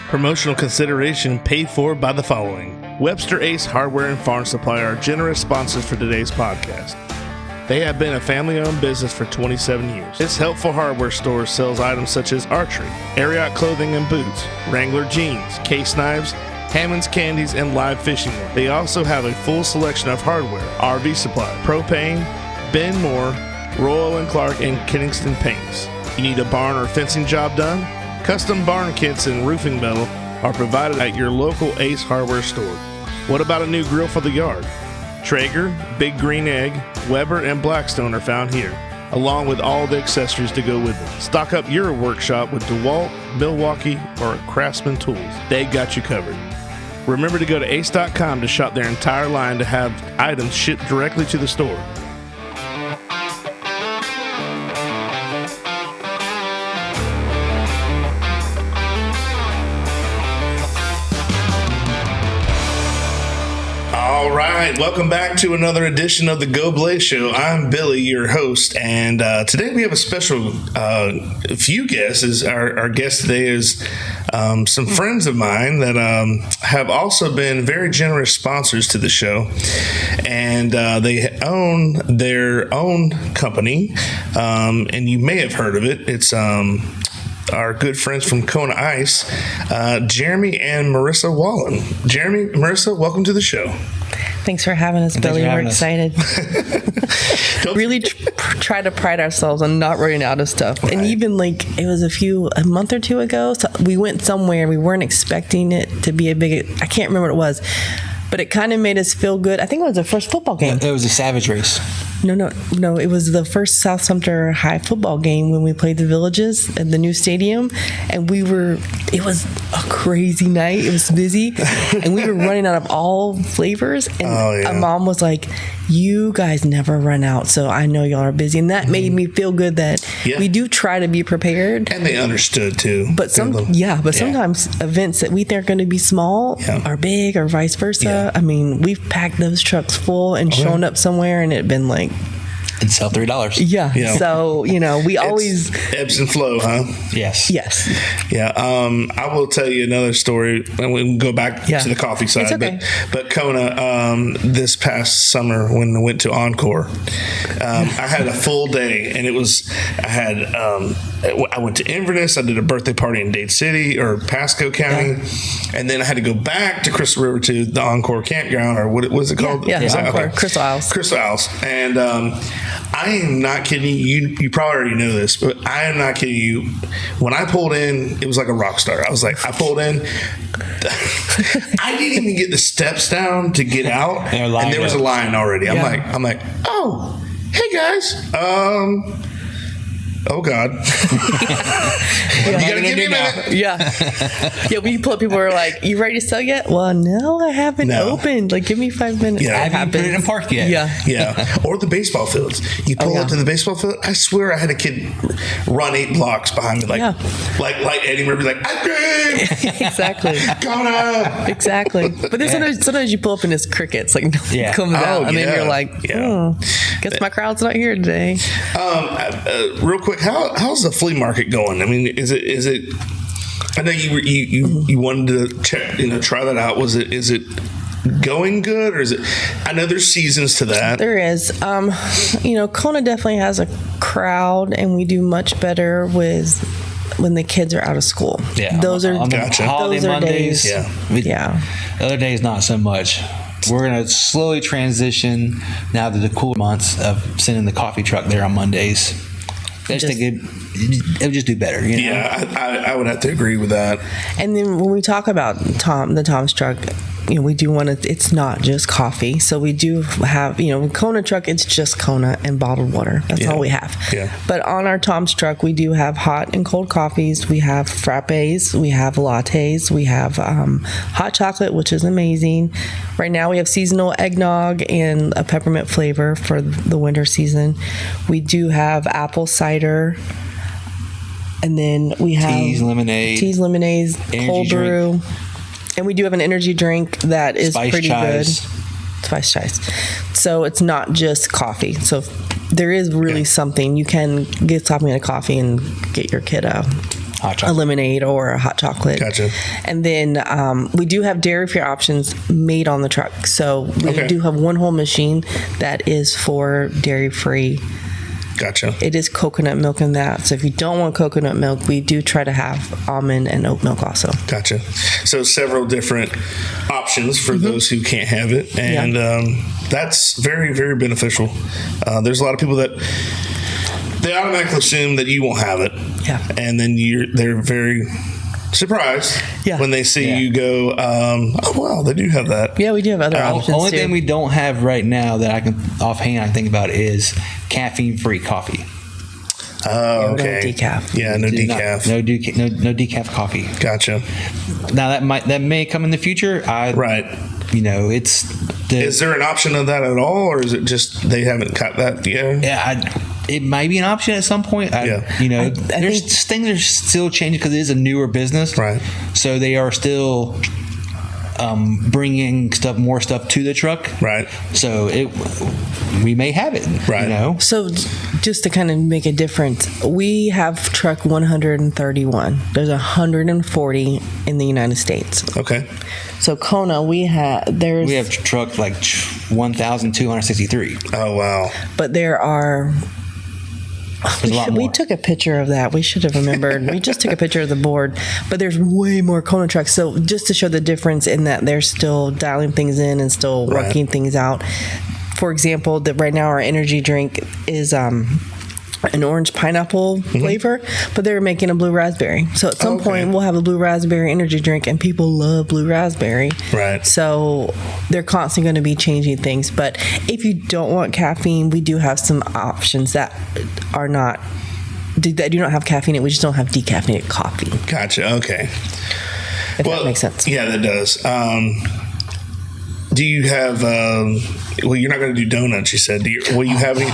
Promotional consideration paid for by the following. Webster Ace Hardware and Farm Supply are generous sponsors for today's podcast. They have been a family-owned business for 27 years. This helpful hardware store sells items such as archery, Ariat clothing and boots, Wrangler jeans, case knives, Hammond's candies, and live fishing wear. They also have a full selection of hardware, RV supply, propane, Ben Moore, Royal & Clark, and Kingston paints. You need a barn or fencing job done? Custom barn kits and roofing metal are provided at your local Ace Hardware store. What about a new grill for the yard? Traeger, Big Green Egg, Weber, and Blackstone are found here, along with all the accessories to go with them. Stock up your workshop with DeWalt, Milwaukee, or Craftsman tools. They got you covered. Remember to go to ace.com to shop their entire line to have items shipped directly to the store. All right, welcome back to another edition of the Goblay Show. I'm Billy, your host, and today we have a special few guests. Our guest today is some friends of mine that have also been very generous sponsors to the show, and they own their own company, and you may have heard of it. It's our good friends from Kona Ice, Jeremy and Marisa Wallen. Jeremy, Marisa, welcome to the show. Thanks for having us, Billy. We're excited. Really try to pride ourselves on not running out of stuff. Right. And even it was a month or two ago, so we went somewhere. We weren't expecting it to be I can't remember what it was, but it kind of made us feel good. I think it was the first football game. It was a Savage race. No. It was the first South Sumter High football game when we played the Villages at the new stadium. And it was a crazy night. It was busy. And we were running out of all flavors. And my mom was like, you guys never run out, so I know y'all are busy. And that made me feel good that we do try to be prepared. And they understood too. But sometimes events that we think are going to be small are big, or vice versa. Yeah. I mean, we've packed those trucks full and shown up somewhere, and it'd been like, and sell $3. Yeah. So, we always ebbs and flow, huh? Yes. Yeah. I will tell you another story, and we can go back to the coffee side. It's okay. But Kona, this past summer when I went to Encore, I had a full day, and I went to Inverness. I did a birthday party in Dade City or Pasco County, and then I had to go back to Crystal River to the Encore campground, or what was it called? Yeah, Encore, Crystal Isles. And I am not kidding you. You probably already know this, but I am not kidding you. When I pulled in, it was like a rock star. I pulled in. I didn't even get the steps down to get out, and there was a line already. Yeah. I'm like, oh, hey guys. Oh God! You gotta give me a minute. Yeah. We pull up. People are like, "You ready to sell yet?" Well, no, I haven't opened. Give me 5 minutes. Yeah, I haven't put it in park yet. Yeah. Or the baseball fields. You pull up to the baseball field. I swear, I had a kid run 8 blocks behind me, like Eddie Murphy, like I'm great. Exactly. Gonna. Exactly. But then sometimes you pull up and it's crickets. Comes out, and then you're like, guess my crowd's not here today. Real quick. How's the flea market going? I mean, is it? I know you wanted to check, try that out. Is it going good, or is it? I know there's seasons to that. There is. Kona definitely has a crowd, and we do much better with when the kids are out of school. Yeah, those are Mondays. Days. The other days not so much. We're going to slowly transition now to the cool months of sending the coffee truck there on Mondays. I just think it would just do better. Yeah, I would have to agree with that. And then when we talk about the Tom's truck, we do want to, it's not just coffee. So we do have, Kona truck, it's just Kona and bottled water. That's all we have. Yeah. But on our Tom's truck, we do have hot and cold coffees. We have frappes. We have lattes. We have hot chocolate, which is amazing. Right now we have seasonal eggnog and a peppermint flavor for the winter season. We do have apple cider. And then we have teas, lemonades, cold brew. And we do have an energy drink that is pretty good. Spice chais. So it's not just coffee. So there is really something. You can get something in a coffee and get your kid a a lemonade or a hot chocolate. Gotcha. And then we do have dairy-free options made on the truck. So we do have one whole machine that is for dairy-free. Gotcha. It is coconut milk in that. So if you don't want coconut milk, we do try to have almond and oat milk also. Gotcha. So several different options for those who can't have it. And that's very, very beneficial. There's a lot of people that they automatically assume that you won't have it. Yeah. And then they're very surprised when they see you go, oh, wow, they do have that. Yeah, we do have other options The only too. thing we don't have right now that I can offhand think about is caffeine-free coffee. Oh, okay. No decaf. Yeah, no decaf. No decaf coffee. Gotcha. Now that may come in the future. Right. You know, it's. Is there an option of that at all, or is it just they haven't cut that yet? Yeah, it might be an option at some point. You know, there's things are still changing because it is a newer business. Right. So they are still bringing more stuff to the truck. Right. So we may have it. Right. You know. So just to kind of make a difference, we have truck 131. There's 140 in the United States. Okay. So Kona, we have truck like 1,263. Oh, wow. But there are. There's a lot more. We took a picture of that. We should have remembered. We just took a picture of the board, but there's way more Kona trucks. So just to show the difference in that they're still dialing things in and still working things out. For example, that right now our energy drink is an orange pineapple flavor, but they're making a blue raspberry. So at some point we'll have a blue raspberry energy drink, and people love blue raspberry. Right. So they're constantly going to be changing things. But if you don't want caffeine, we do have some options that do not have caffeine in it. We just don't have decaffeinated coffee. Gotcha. Okay. If that makes sense. Yeah, that does. Do you have? Well, you're not going to do donuts. You said. Will you have any?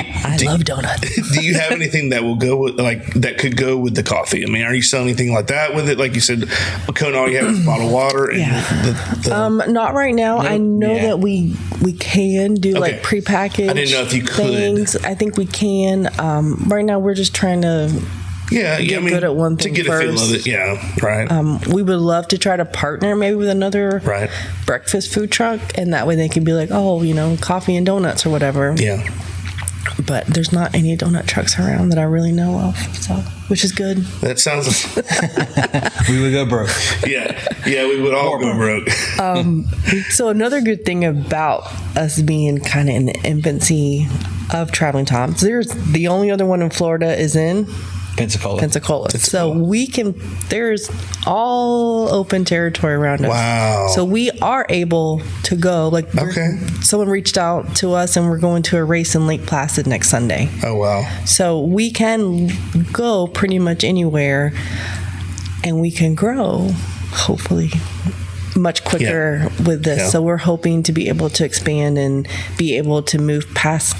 I love donuts. Do you have anything that will go with that could go with the coffee? I mean, are you selling anything like that with it? Like you said, Kona, all you have is bottled water. And not right now. I know that we can do like prepackaged. I didn't know if you could. Things. I think we can. Right now, we're just trying to. Get good at one thing to get first. a feel of it. Yeah, right. We would love to try to partner maybe with another breakfast food truck, and that way they can be like, coffee and donuts or whatever. Yeah. But there's not any donut trucks around that I really know of, so which is good. That sounds. We would go broke. Yeah, we would all go broke. So another good thing about us being kind of in the infancy of Traveling Toms, there's the only other one in Florida is in Pensacola. So there's all open territory around us. Wow. So we are able to go. Someone reached out to us and we're going to a race in Lake Placid next Sunday. Oh, wow. So we can go pretty much anywhere and we can grow, hopefully, much quicker with this. Yeah. So we're hoping to be able to expand and be able to move past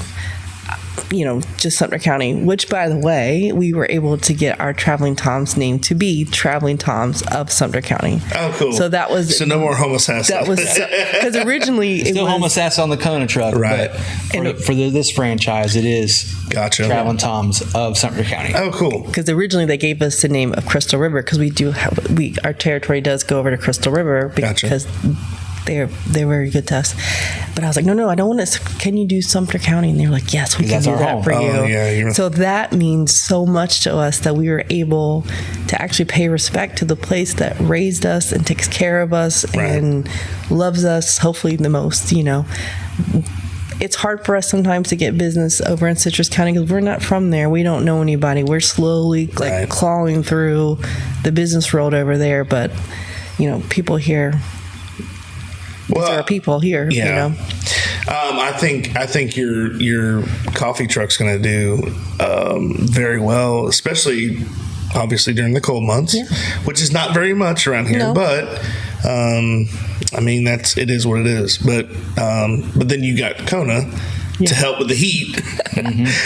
just Sumter County, which, by the way, we were able to get our Traveling Toms name to be Traveling Toms of Sumter County. Oh, cool. So that was... So no more homosass. That was... Because originally it still was... homosass on the Kona truck. Right. But for this franchise, it is Traveling Toms of Sumter County. Oh, cool. Because originally they gave us the name of Crystal River because our territory does go over to Crystal River because... They're very good to us. But I was like, no, I don't want to. Can you do Sumter County? And they were like, yes, we can do that for you. Yeah, so that means so much to us that we were able to actually pay respect to the place that raised us and takes care of us and loves us, hopefully the most, It's hard for us sometimes to get business over in Citrus County because we're not from there. We don't know anybody. We're slowly clawing through the business world over there. But, people here... There are people here, I think your coffee truck's going to do very well, especially obviously during the cold months, which is not very much around here. No. But it is what it is. But then you got Kona, to help with the heat.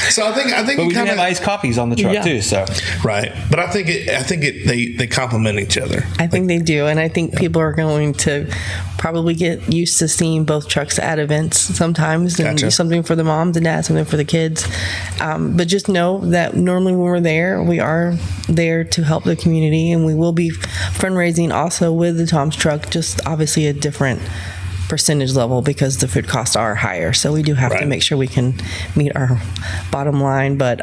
So I think But we can have iced coffees on the truck too. So right, but I think they complement each other. I think they do, and I think people are going to probably get used to seeing both trucks at events sometimes, and Gotcha. something for the moms and dads, something for the kids. But just know that normally when we're there, we are there to help the community, and we will be fundraising also with the Tom's truck, just obviously a different percentage level because the food costs are higher. So we do have to make sure we can meet our bottom line. But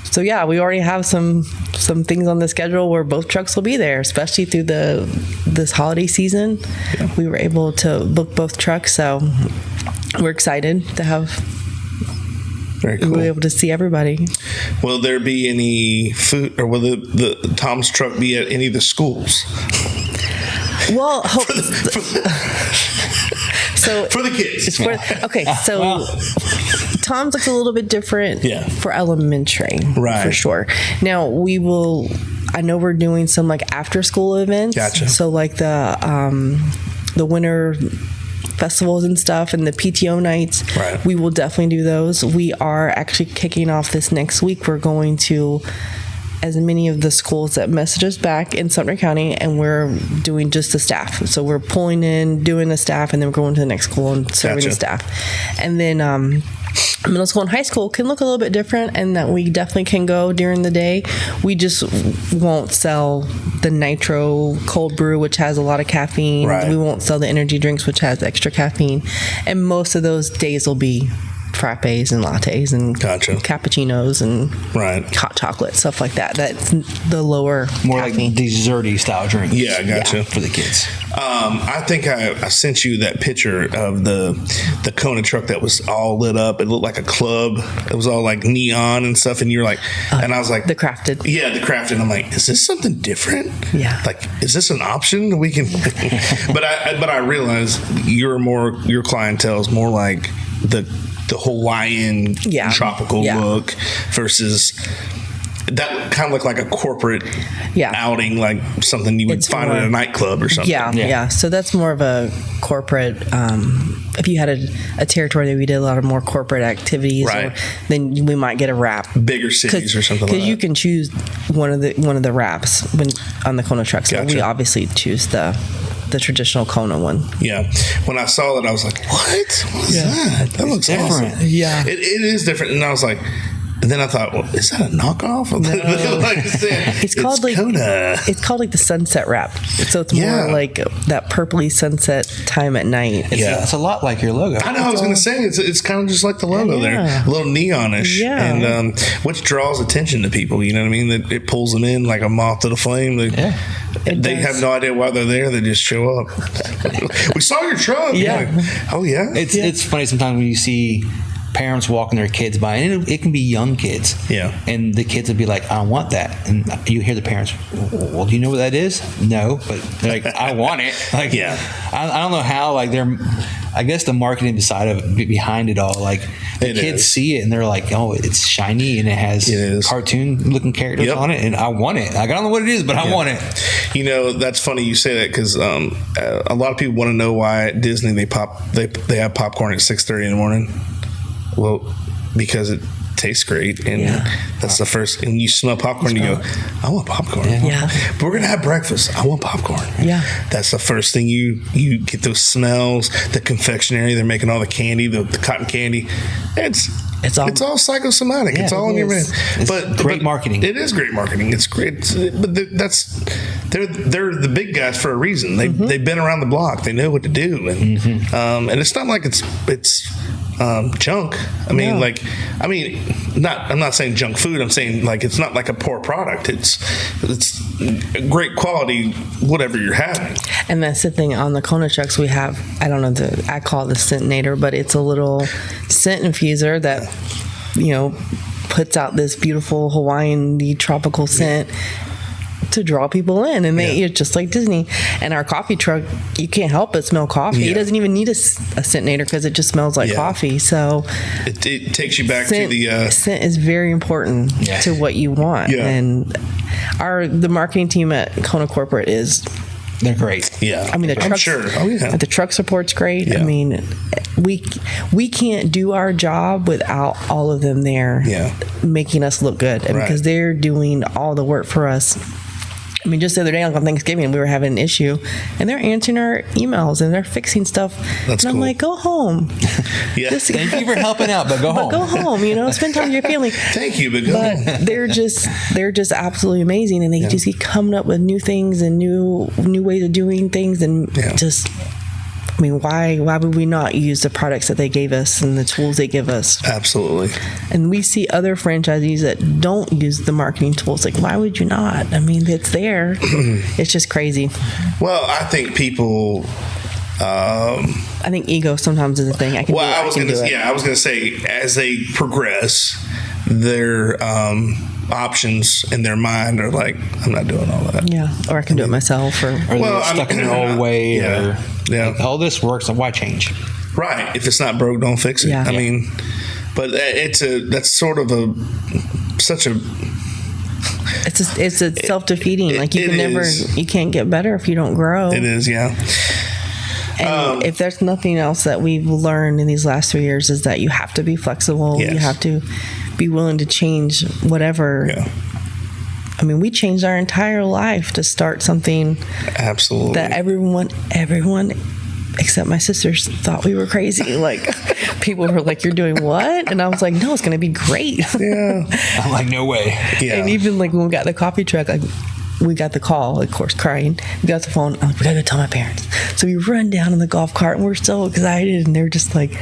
so yeah, we already have some things on the schedule where both trucks will be there, especially through this holiday season. Yeah. We were able to book both trucks, so we're excited to have. Very cool. We'll be able to see everybody. Will there be any food, or will the Tom's truck be at any of the schools? Well, so for the kids. So Tom's looks a little bit different for elementary, right? For sure. Now I know we're doing some like after school events. Gotcha. So like the winter festivals and stuff and the PTO nights. Right. We will definitely do those. We are actually kicking off this next week. We're going to as many of the schools that message us back in Sumter County, and we're doing just the staff. So we're pulling in, doing the staff, and then we're going to the next school and serving the staff. And then middle school and high school can look a little bit different, and that we definitely can go during the day. We just won't sell the nitro cold brew, which has a lot of caffeine. Right. We won't sell the energy drinks, which has extra caffeine. And most of those days will be frappes and lattes and cappuccinos and hot chocolate, stuff like that. That's the lower more caffeine. like desserty style drinks. Yeah, I gotcha. For the kids. I think I sent you that picture of the Kona truck that was all lit up. It looked like a club. It was all like neon and stuff. And you're like, and I was like, the crafted. Yeah, the crafted. I'm like, is this something different? Yeah. Like, is this an option we can? but I realized your clientele is more like the Hawaiian tropical look versus that kind of looked like a corporate outing, like something you would find at a nightclub or something. Yeah. So that's more of a corporate. If you had a territory that we did a lot of more corporate activities, then we might get a wrap. Bigger cities or something like that. Because you can choose one of the wraps on the Kona truck. So we obviously choose the traditional Kona one. Yeah. When I saw it, I was like, what? What is that? That looks different. Awesome. Yeah. It is different. And I was like, and then I thought, well, is that a knockoff? No. Like I said, it's called like Kona. It's called like the sunset wrap. So it's more like that purpley sunset time at night. It's a lot like your logo. I know. I was going to say it's kind of just like the logo there, a little neonish, and which draws attention to people. You know what I mean? That it pulls them in like a moth to the flame. They have no idea why they're there. They just show up. We saw your truck. Yeah. Like, oh yeah. It's funny sometimes when you see parents walking their kids by, and it can be young kids. Yeah. And the kids would be like, I want that. And you hear the parents, well, do you know what that is? No, but they're like, I want it. Like, I don't know how, like, I guess the marketing side behind it all, like the kids see it and they're like, oh, it's shiny and it has cartoon looking characters on it, and I want it. Like, I don't know what it is, but I want it. You know, that's funny you say that, because a lot of people want to know why at Disney they have popcorn at 6:30 in the morning. Well, because it tastes great, and that's the first. And you smell popcorn, you go, "I want popcorn." Yeah. But we're gonna have breakfast. I want popcorn. Yeah. That's the first thing you get, those smells. The confectionery, they're making all the candy, the cotton candy. It's all psychosomatic. It's all in your brain. But great marketing. It is great marketing. It's great. But they're the big guys for a reason. They've been around the block. They know what to do, and it's not like it's junk. I mean, I'm not saying junk food. I'm saying like it's not like a poor product. It's great quality, whatever you're having. And that's the thing on the Kona trucks we have. I don't know, I call it the Scentinator, but it's a little scent infuser that puts out this beautiful Hawaiian tropical scent to draw people in, and it's just like Disney. And our coffee truck, you can't help but smell coffee. It doesn't even need a Scentinator because it just smells like coffee. So it takes you back to the scent is very important to what you want. And the marketing team at Kona Corporate is They're great. Yeah. I mean, I'm sure. Oh, yeah. The truck support's great. Yeah. I mean, we can't do our job without all of them there making us look good. And because they're doing all the work for us. I mean, just the other day, like on Thanksgiving, we were having an issue, and they're answering our emails, and they're fixing stuff. That's and I'm cool. like, go home. Thank you for helping out, but go home. Go home, spend time with your family. Thank you, but go home. They're just absolutely amazing, and they just keep coming up with new things and new ways of doing things, and just... I mean, why would we not use the products that they gave us and the tools they give us? Absolutely. And we see other franchisees that don't use the marketing tools. Like, why would you not? I mean, it's there. It's just crazy. Well, I think people... I think ego sometimes is a thing. I was going to say, as they progress, their options in their mind are like, I'm not doing all that. Yeah, or I can do it myself. Or they're stuck in their old way. Like, all this works, so why change? Right. If it's not broke, don't fix it. Yeah. I mean, but that's sort of such a... It's a self-defeating. Like, you can't get better if you don't grow. It is, yeah. And if there's nothing else that we've learned in these last 3 years, is that you have to be flexible. Yes. You have to be willing to change whatever. Yeah. I mean, we changed our entire life to start something. Absolutely. That everyone except my sisters thought we were crazy. Like, people were like, "You're doing what?" And I was like, "No, it's going to be great." Yeah. I'm like, no way. Yeah. And even like when we got the coffee truck, we got the call, of course, crying. We got the phone. I'm like, we got to go tell my parents. So we run down in the golf cart, and we're so excited. And they're just like,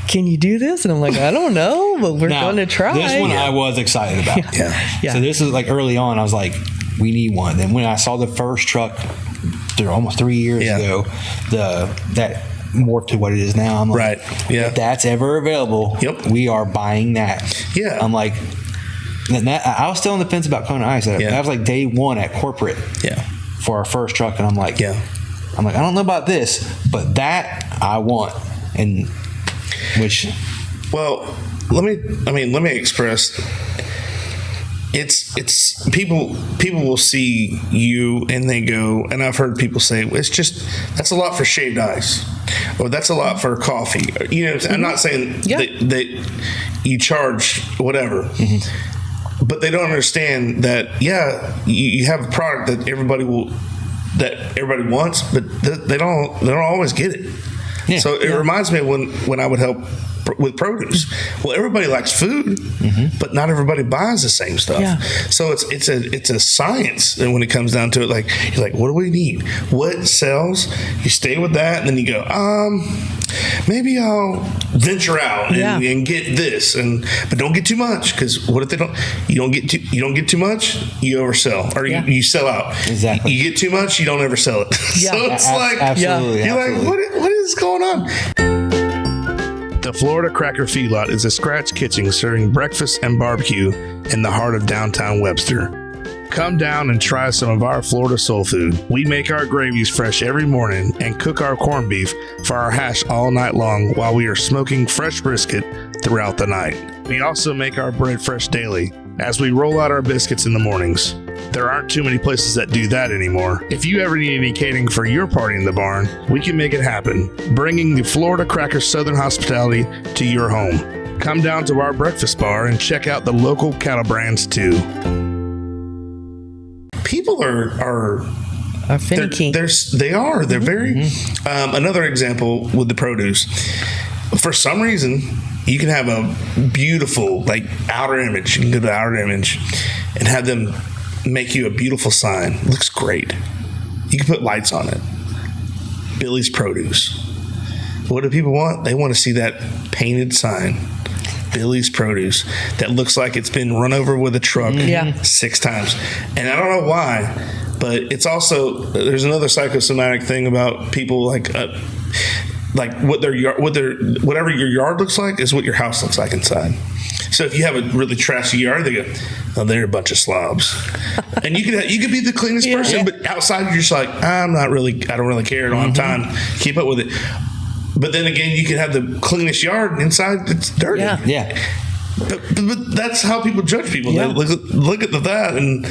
can you do this? And I'm like, I don't know, but we're going to try. This one I was excited about. Yeah. So this is like early on, I was like, we need one. Then when I saw the first truck almost 3 years ago, that morphed to what it is now. I'm like, if that's ever available, we are buying that. Yeah. I'm like, I was still on the fence about Kona Ice. That was like day one at corporate for our first truck. And I'm like, I don't know about this, but that I want. And well, let me express, it's people will see you and they go, and I've heard people say, it's just, that's a lot for shaved ice, or that's a lot for coffee. I'm not saying that you charge whatever, but they don't understand that you have a product that everybody wants, but they don't always get it. So it reminds me of when I would help with produce. Well, everybody likes food, but not everybody buys the same stuff. Yeah. So it's a science, and when it comes down to it, like, you're like, what do we need? What sells? You stay with that, and then you go, maybe I'll venture out and get this, but don't get too much, because what if you don't get too much, you oversell, or you sell out. Exactly. You get too much, you don't ever sell it. So it's absolutely. You're like, what is going on? The Florida Cracker Feedlot is a scratch kitchen serving breakfast and barbecue in the heart of downtown Webster. Come down and try some of our Florida soul food. We make our gravies fresh every morning and cook our corned beef for our hash all night long while we are smoking fresh brisket throughout the night. We also make our bread fresh daily as we roll out our biscuits in the mornings. There aren't too many places that do that anymore. If you ever need any catering for your party in the barn, we can make it happen, bringing the Florida Cracker Southern hospitality to your home. Come down to our breakfast bar and check out the local cattle brands too. People are finicky. They're very. Another example with the produce. For some reason, you can have a beautiful outer image. You can go to the outer image and have them make you a beautiful sign. It looks great. You can put lights on it. Billy's Produce. What do people want? They want to see that painted sign. Billy's Produce. That looks like it's been run over with a truck 6 times. And I don't know why, but it's also, there's another psychosomatic thing about people whatever your yard looks like is what your house looks like inside. So if you have a really trashy yard, they go, "Oh, they're a bunch of slobs." And you could be the cleanest person, but outside you're just like, I don't really care. I don't have time to keep up with it. But then again, you can have the cleanest yard, and inside it's dirty. Yeah. But that's how people judge people. Yeah. They look at that and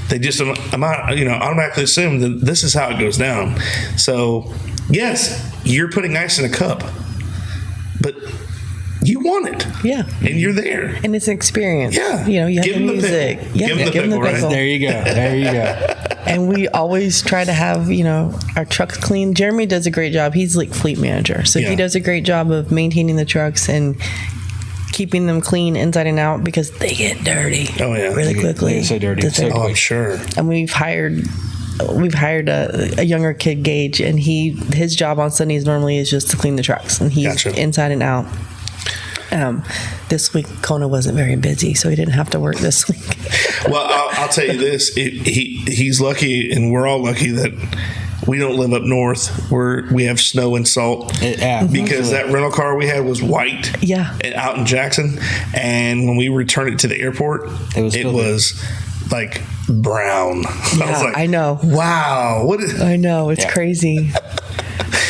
they just automatically assume that this is how it goes down. So yes, you're putting ice in a cup, but you want it. Yeah. And you're there. And it's an experience. Yeah. You have Give the them the music. pickle. Give them the pickle, right? There you go. There you go. And we always try to have, our trucks clean. Jeremy does a great job. He's like fleet manager. So he does a great job of maintaining the trucks and keeping them clean inside and out because they get dirty. Oh, yeah. Really quickly. They get so dirty. So Oh, I'm sure. And we've hired a younger kid, Gage, and his job on Sundays normally is just to clean the trucks, and he's Gotcha. inside and out. This week Kona wasn't very busy, so he didn't have to work this week. Well, I'll tell you this: he's lucky, and we're all lucky that we don't live up north where we have snow and salt. Because that rental car we had was white. Yeah. Out in Jackson, and when we returned it to the airport, it was like brown. Yeah, I was like, I know. Wow, I know, it's crazy.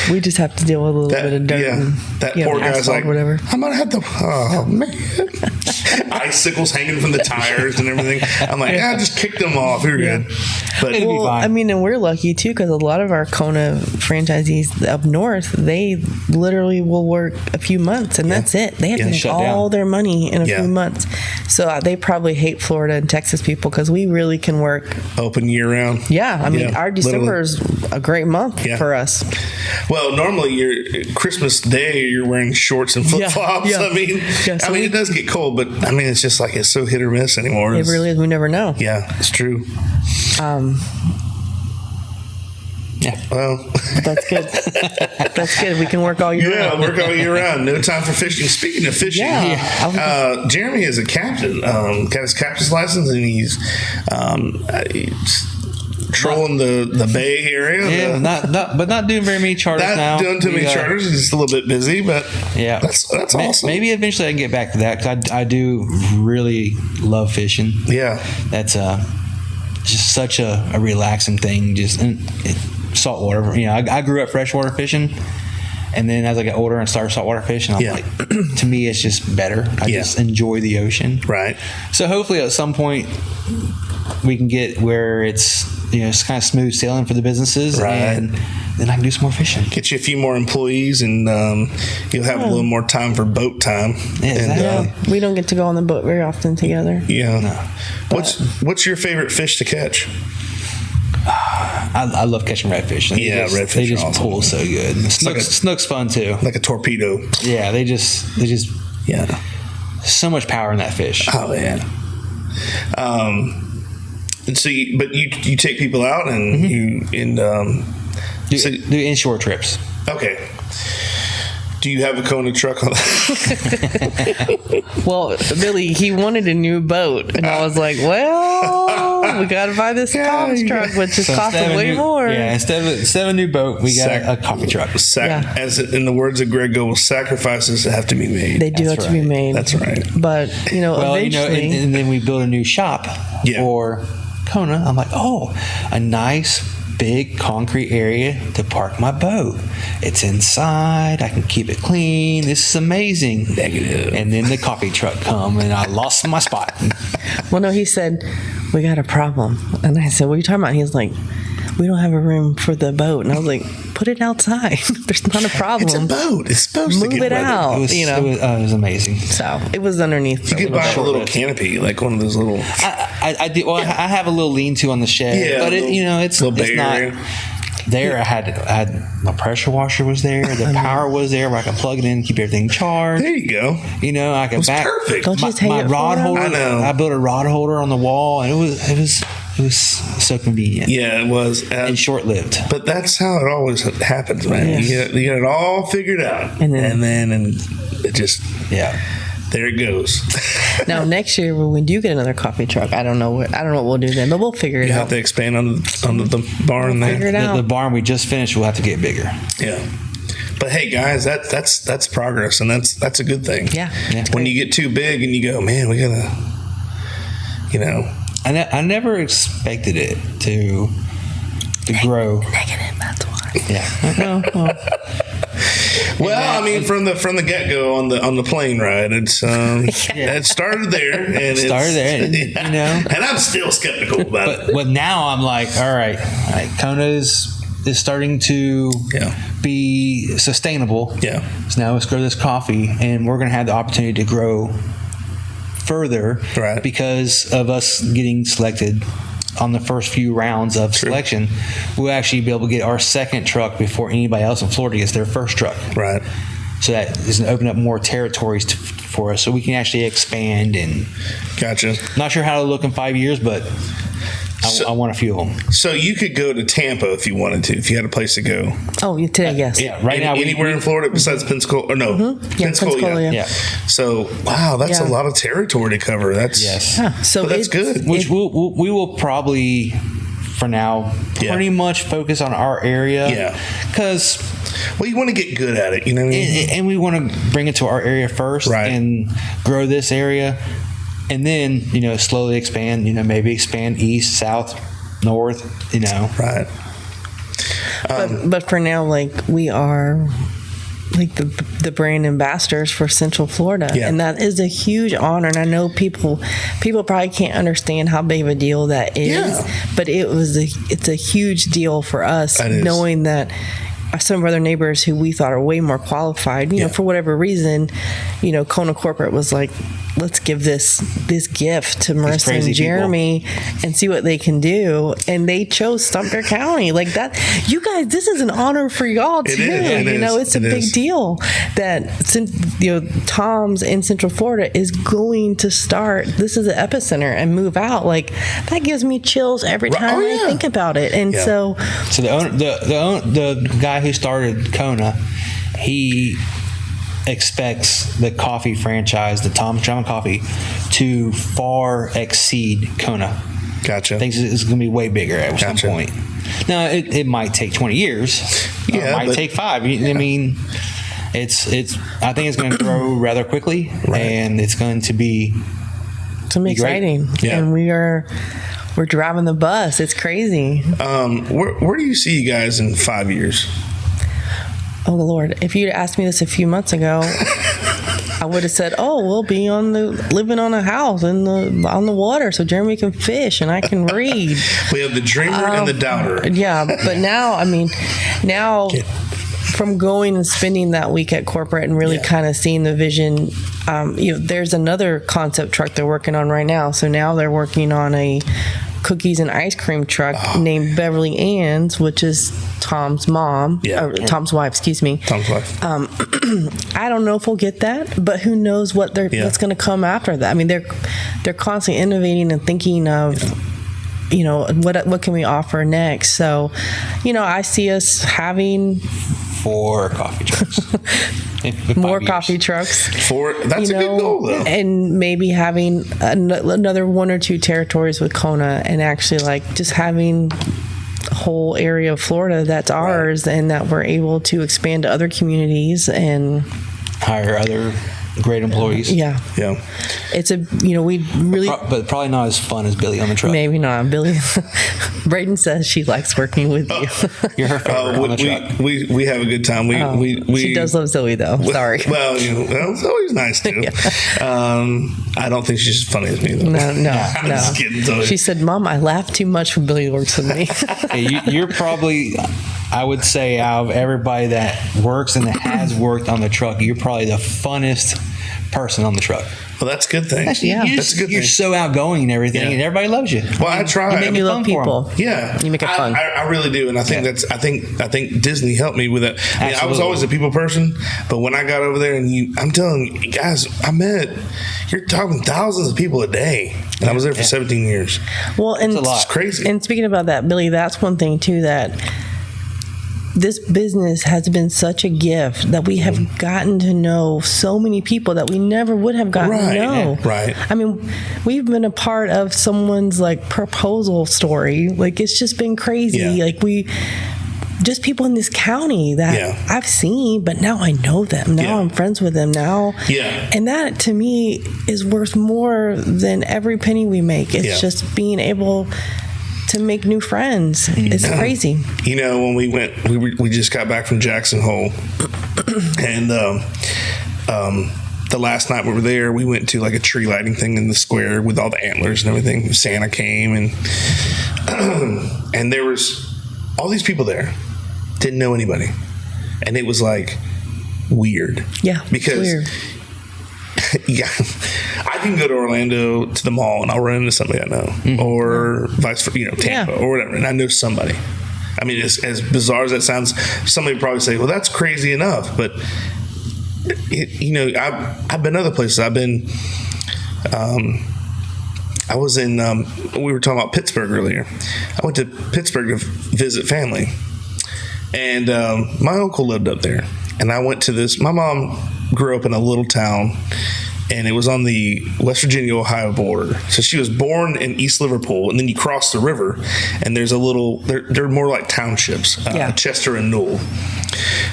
We just have to deal with a little bit of dirt. Yeah, and, that poor guy's asphalt, like, whatever. I'm gonna have to. Oh man, icicles hanging from the tires and everything. I'm like, just kick them off. You're good. But It'll be fine. I mean, and we're lucky too because a lot of our Kona franchisees up north, they literally will work a few months and that's it. They have to make shut all down. their money in a few months. So they probably hate Florida and Texas people because we really can work open year round. Yeah, I mean, our December literally. is a great month for us. Well, normally your Christmas Day you're wearing shorts and flip flops. Yeah. I mean, So it does get cold, but I mean, it's just like it's so hit or miss anymore. It really is. We never know. Yeah, it's true. Well, that's good. That's good. We can work all year round. work all year round. No time for fishing. Speaking of fishing, Jeremy is a captain. Got his captain's license, and he's trolling the Bay area. Yeah, not doing very many charters now. Not doing too many charters. He's just a little bit busy, but yeah, that's awesome. Maybe eventually I can get back to that because I do really love fishing. Yeah, that's just such a relaxing thing. Saltwater. I grew up freshwater fishing, and then as I got older and started saltwater fishing, I'm like, to me, it's just better. I just enjoy the ocean. Right. So hopefully at some point we can get where it's it's kind of smooth sailing for the businesses, and then I can do some more fishing. Get you a few more employees, and you'll have a little more time for boat time. We don't get to go on the boat very often together. Yeah. No. What's your favorite fish to catch? I love catching redfish. Redfish. They just awesome. pull so good. Snook's fun too. Like a torpedo. Yeah, they just so much power in that fish. Oh yeah. And so, you take people out and do inshore trips. Okay. Do you have a Kona truck on that? Well, Billy, he wanted a new boat, and I was like, "Well, we got to buy this Tom's truck, which is costing way more." Yeah, instead of a new boat, we got a coffee truck. As in the words of Greg Goble, sacrifices have to be made. They do have to be made. That's right. But eventually, and then we built a new shop for Kona. I'm like, a nice big concrete area to park my boat. It's inside. I can keep it clean. This is amazing. Negative. And then the coffee truck come and I lost my spot. Well, no, he said, we got a problem. And I said, what are you talking about? He was like, we don't have a room for the boat. And I was like, put it outside. There's not a problem. It's a boat. It's supposed to move get it out. It was amazing. So it was underneath. You could buy a little canopy, like one of those little. I did. Well, I have a little lean-to on the shed, but it's not. There, I had my pressure washer was there. The power was there where I could plug it in, keep everything charged. There you go. I could back. Perfect. Don't you hate my it rod for holder. I know. I built a rod holder on the wall, and it was so convenient. Yeah, it was. And short-lived. But that's how it always happens, man. Yes. You get it all figured out, and then it just there it goes. Now next year when we do get another coffee truck, I don't know what we'll do then, but we'll figure it out. You have to expand on the barn there. Figure it out. The barn we just finished will have to get bigger. Yeah. But hey, guys, that's progress, and that's a good thing. Yeah. When you get too big and you go, man, we gotta, I never expected it to grow. Negative, that's why. Yeah. Well, I mean, from the get go on the plane ride, it's it started there, and and I'm still skeptical about it. But now I'm like, all right, Kona is starting to be sustainable. Yeah. So now let's grow this coffee, and we're going to have the opportunity to grow further because of us getting selected on the first few rounds of selection. We'll actually be able to get our second truck before anybody else in Florida gets their first truck. Right. So that is going to open up more territories for us, so we can actually expand. And gotcha. Not sure how it'll look in 5 years, but I want a few of them. So you could go to Tampa if you wanted to, if you had a place to go. Oh, today, yes. Yeah, right now. Anywhere in Florida besides Pensacola? Or no, Pensacola. Yeah. So, wow, that's a lot of territory to cover. That's So that's good. Which we will probably, for now, pretty much focus on our area. Yeah. Because... well, you want to get good at it, you know what I mean? And we want to bring it to our area first and grow this area. And then, slowly expand, maybe expand east, south, north, Right. But for now, like, we are like the brand ambassadors for Central Florida. Yeah. And that is a huge honor. And I know people probably can't understand how big of a deal that is, but it's a huge deal for us, knowing that some of our other neighbors who we thought are way more qualified, for whatever reason, Kona Corporate was like, let's give this gift to Marisa and Jeremy and see what they can do. And they chose Sumter County. Like that, you guys, this is an honor for y'all too. It's a big deal that Tom's in Central Florida is going to start. This is the epicenter and move out. Like that gives me chills every time I think about it. And so the guy who started Kona, he expects the coffee franchise, the Tom's Drum Coffee, to far exceed Kona. Gotcha. Thinks it's going to be way bigger at some point. Now, it might take 20 years. It might take 5. I mean, I think it's going to grow rather quickly, and it's going to be exciting. Yeah. And we're driving the bus. It's crazy. Where do you see you guys in 5 years? Oh, Lord. If you'd asked me this a few months ago, I would have said, we'll be living on a house on the water so Jeremy can fish and I can read. We have the dreamer and the doubter. Yeah, but now from going and spending that week at corporate and really kind of seeing the vision, there's another concept truck they're working on right now. So now they're working on a cookies and ice cream truck named Beverly Ann's, which is Tom's mom, or Tom's wife, excuse me. Tom's wife. I don't know if we'll get that, but who knows what's going to come after that. I mean, they're constantly innovating and thinking of, what can we offer next? So, I see us having 4 coffee trucks. More coffee trucs. That's a good goal, though. And maybe having another 1 or 2 territories with Kona, and actually just having a whole area of Florida that's ours, and that we're able to expand to other communities and hire other great employees. Yeah. It's we really, but probably not as fun as Billy on the truck. Maybe not. Billy, Brayden says she likes working with you. You're her favorite on the truck. We have a good time. She does love Zoe, though. Sorry. Well, Zoe's nice too. I don't think she's as funny as me, though. No. I'm just kidding, Zoe. She said, "Mom, I laugh too much when Billy works with me." You're probably, I would say, out of everybody that works and that has worked on the truck, you're probably the funnest person on the truck. Well, that's a good thing. That's a good thing. You're so outgoing and everything, and everybody loves you. Well, I try. You make me love people. Yeah, you make it fun. I really do, and I think I think Disney helped me with that. I mean, I was always a people person, but when I got over there, and I'm telling you guys, you're talking thousands of people a day, and I was there for 17 years. Well, and it's crazy. And speaking about that, Billy, that's one thing too that this business has been such a gift that we have gotten to know so many people that we never would have gotten to know. Right. I mean, we've been a part of someone's proposal story. It's just been crazy. Yeah. Just people in this county that I've seen, but now I know them. Now I'm friends with them now. Yeah. And that to me is worth more than every penny we make. It's just being able to make new friends. It's crazy. When we went, we just got back from Jackson Hole, And the last night we were there, we went to like a tree lighting thing in the square with all the antlers and everything. Santa came, and and there was all these people there. Didn't know anybody, and it was like weird. Yeah, because weird. yeah, I can go to Orlando to the mall and I'll run into somebody I know, or vice versa, Tampa or whatever, and I know somebody. I mean, as bizarre as that sounds, somebody would probably say, "Well, that's crazy enough," but I've been other places. I've been. I was in. We were talking about Pittsburgh earlier. I went to Pittsburgh to visit family, and my uncle lived up there. And I went to this. My mom grew up in a little town, and it was on the West Virginia-Ohio border. So she was born in East Liverpool, and then you cross the river, and there's a little. They're more like townships, Chester and Newell.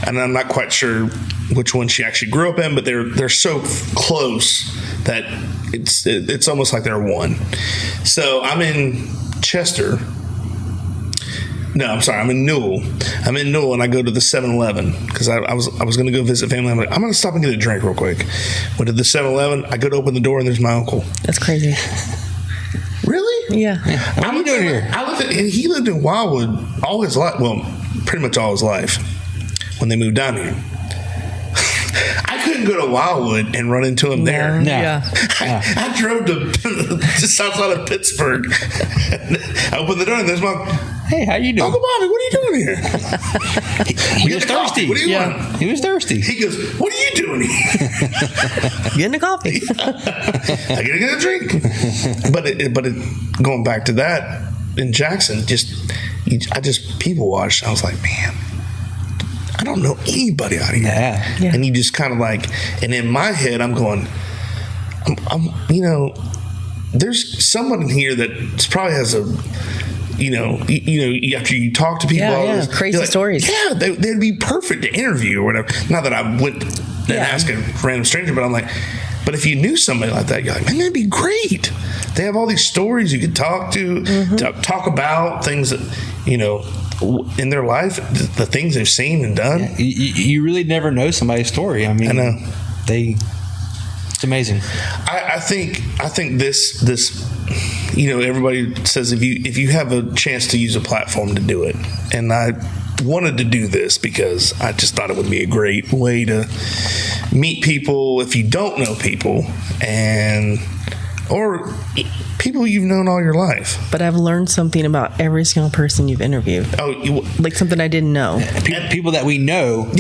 And I'm not quite sure which one she actually grew up in, but they're so close that it's almost like they're one. So I'm in Chester. No, I'm sorry. I'm in Newell. And I go to the 7-Eleven because I was going to go visit family. I'm like, I'm going to stop and get a drink real quick. Went to the 7-Eleven. I go to open the door, and there's my uncle. That's crazy. Really? Yeah. What are you doing here? And he lived in Wildwood all his life. Well, pretty much all his life when they moved down here. I couldn't go to Wildwood and run into him there. No. Yeah. I drove to just outside of Pittsburgh. I opened the door, and there's my Hey, how you doing? Uncle Bobby, what are you doing here? He was thirsty. What do you want? He was thirsty. He goes, what are you doing here? Getting a coffee. I gotta get a drink. But going back to that, in Jackson, I just people watched. I was like, man, I don't know anybody out here. Yeah. And you just kind of like, and in my head, I'm going, there's someone in here that probably has a, after you talk to people, crazy stories. Yeah, they'd be perfect to interview or whatever. Not that I went and ask a random stranger, but I'm like, but if you knew somebody like that, you're like, man, that'd be great. They have all these stories you could talk to talk about things that, in their life, the things they've seen and done. Yeah. You really never know somebody's story. I mean, I know. It's amazing. I think this everybody says if you have a chance to use a platform to do it, and I wanted to do this because I just thought it would be a great way to meet people if you don't know people, or people you've known all your life. But I've learned something about every single person you've interviewed. Like something I didn't know. People that we know,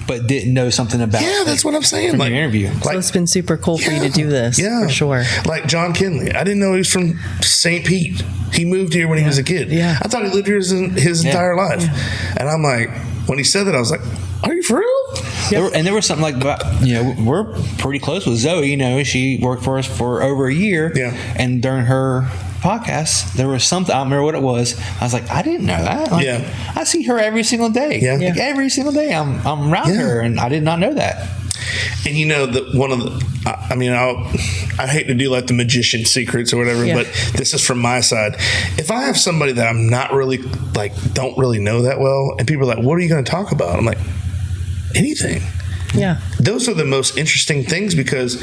but didn't know something about. Yeah, that's what I'm saying. From your interview. So it's been super cool for you to do this. Yeah, for sure. Like John Kinley, I didn't know he was from St. Pete. He moved here when he was a kid. Yeah, I thought he lived here his entire life. Yeah. And I'm like, when he said that, I was like, are you for real? Yep. There was something like, we're pretty close with Zoe. She worked for us for over a year. Yeah. And during her podcast, there was something, I don't remember what it was. I was like, I didn't know that. I see her every single day. Yeah. Like every single day I'm around her, and I did not know that. And I hate to do like the magician secrets or whatever, but this is from my side. If I have somebody that I'm not really don't really know that well, and people are like, what are you going to talk about? I'm like, anything. Yeah. Those are the most interesting things because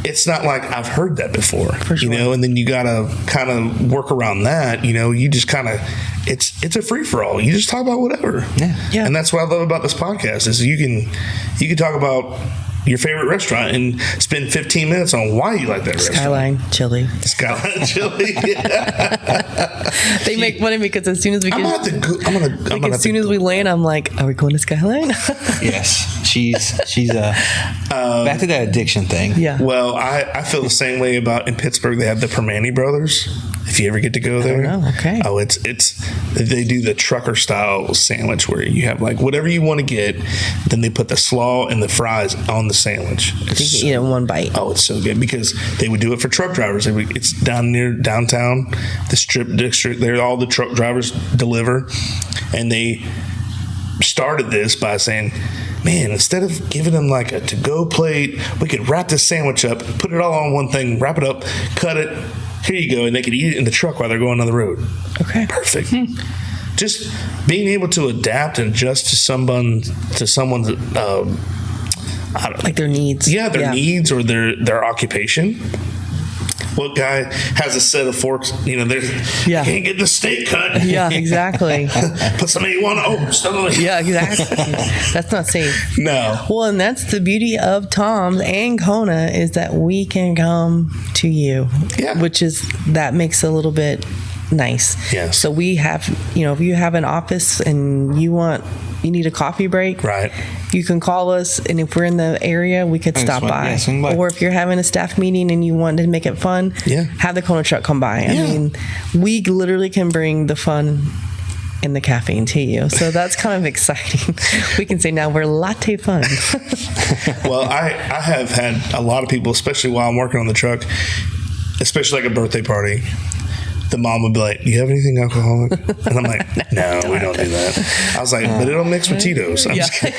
it's not like I've heard that before, for sure. And then you got to kind of work around that, you just kind of, it's a free for all. You just talk about whatever. Yeah. And that's what I love about this podcast is you can talk about your favorite restaurant and spend 15 minutes on why you like that Skyline restaurant. Chili. Chili. They make fun of me because as soon as we get, as soon as we land, I'm like, are we going to Skyline? Yes, she's back to that addiction thing. Yeah. Well, I feel the same way about in Pittsburgh. They have the Permane brothers. If you ever get to go there, okay. Oh, it's they do the trucker style sandwich where you have like whatever you want to get, then they put the slaw and the fries on the sandwich. You can eat it in one bite. Oh, it's so good because they would do it for truck drivers. It's down near downtown, the Strip District. There, all the truck drivers deliver, and they started this by saying, man, instead of giving them like a to-go plate, we could wrap this sandwich up, put it all on one thing, wrap it up, cut it. Here you go, and they could eat it in the truck while they're going on the road. Okay. Perfect. just being able to adapt and adjust to someone's like their needs. Yeah, their needs or their occupation. What guy has a set of forks? You can't get the steak cut. Yeah, exactly. Put some A1. Something. Yeah, exactly. That's not safe. No. Well, and that's the beauty of Tom's and Kona is that we can come to you. Yeah. That makes it a little bit nice. Yes. So we have, if you have an office and you need a coffee break, right? You can call us, and if we're in the area, we could stop by. Yeah, swing by. Or if you're having a staff meeting and you want to make it fun, have the Kona truck come by. I mean, we literally can bring the fun and the caffeine to you. So that's kind of exciting. We can say now we're latte fun. Well, I have had a lot of people, especially while I'm working on the truck, especially like a birthday party. The mom would be like, "Do you have anything alcoholic?" And I'm like, "No, we don't do that." I was like, "But it'll mix with Tito's." Exactly.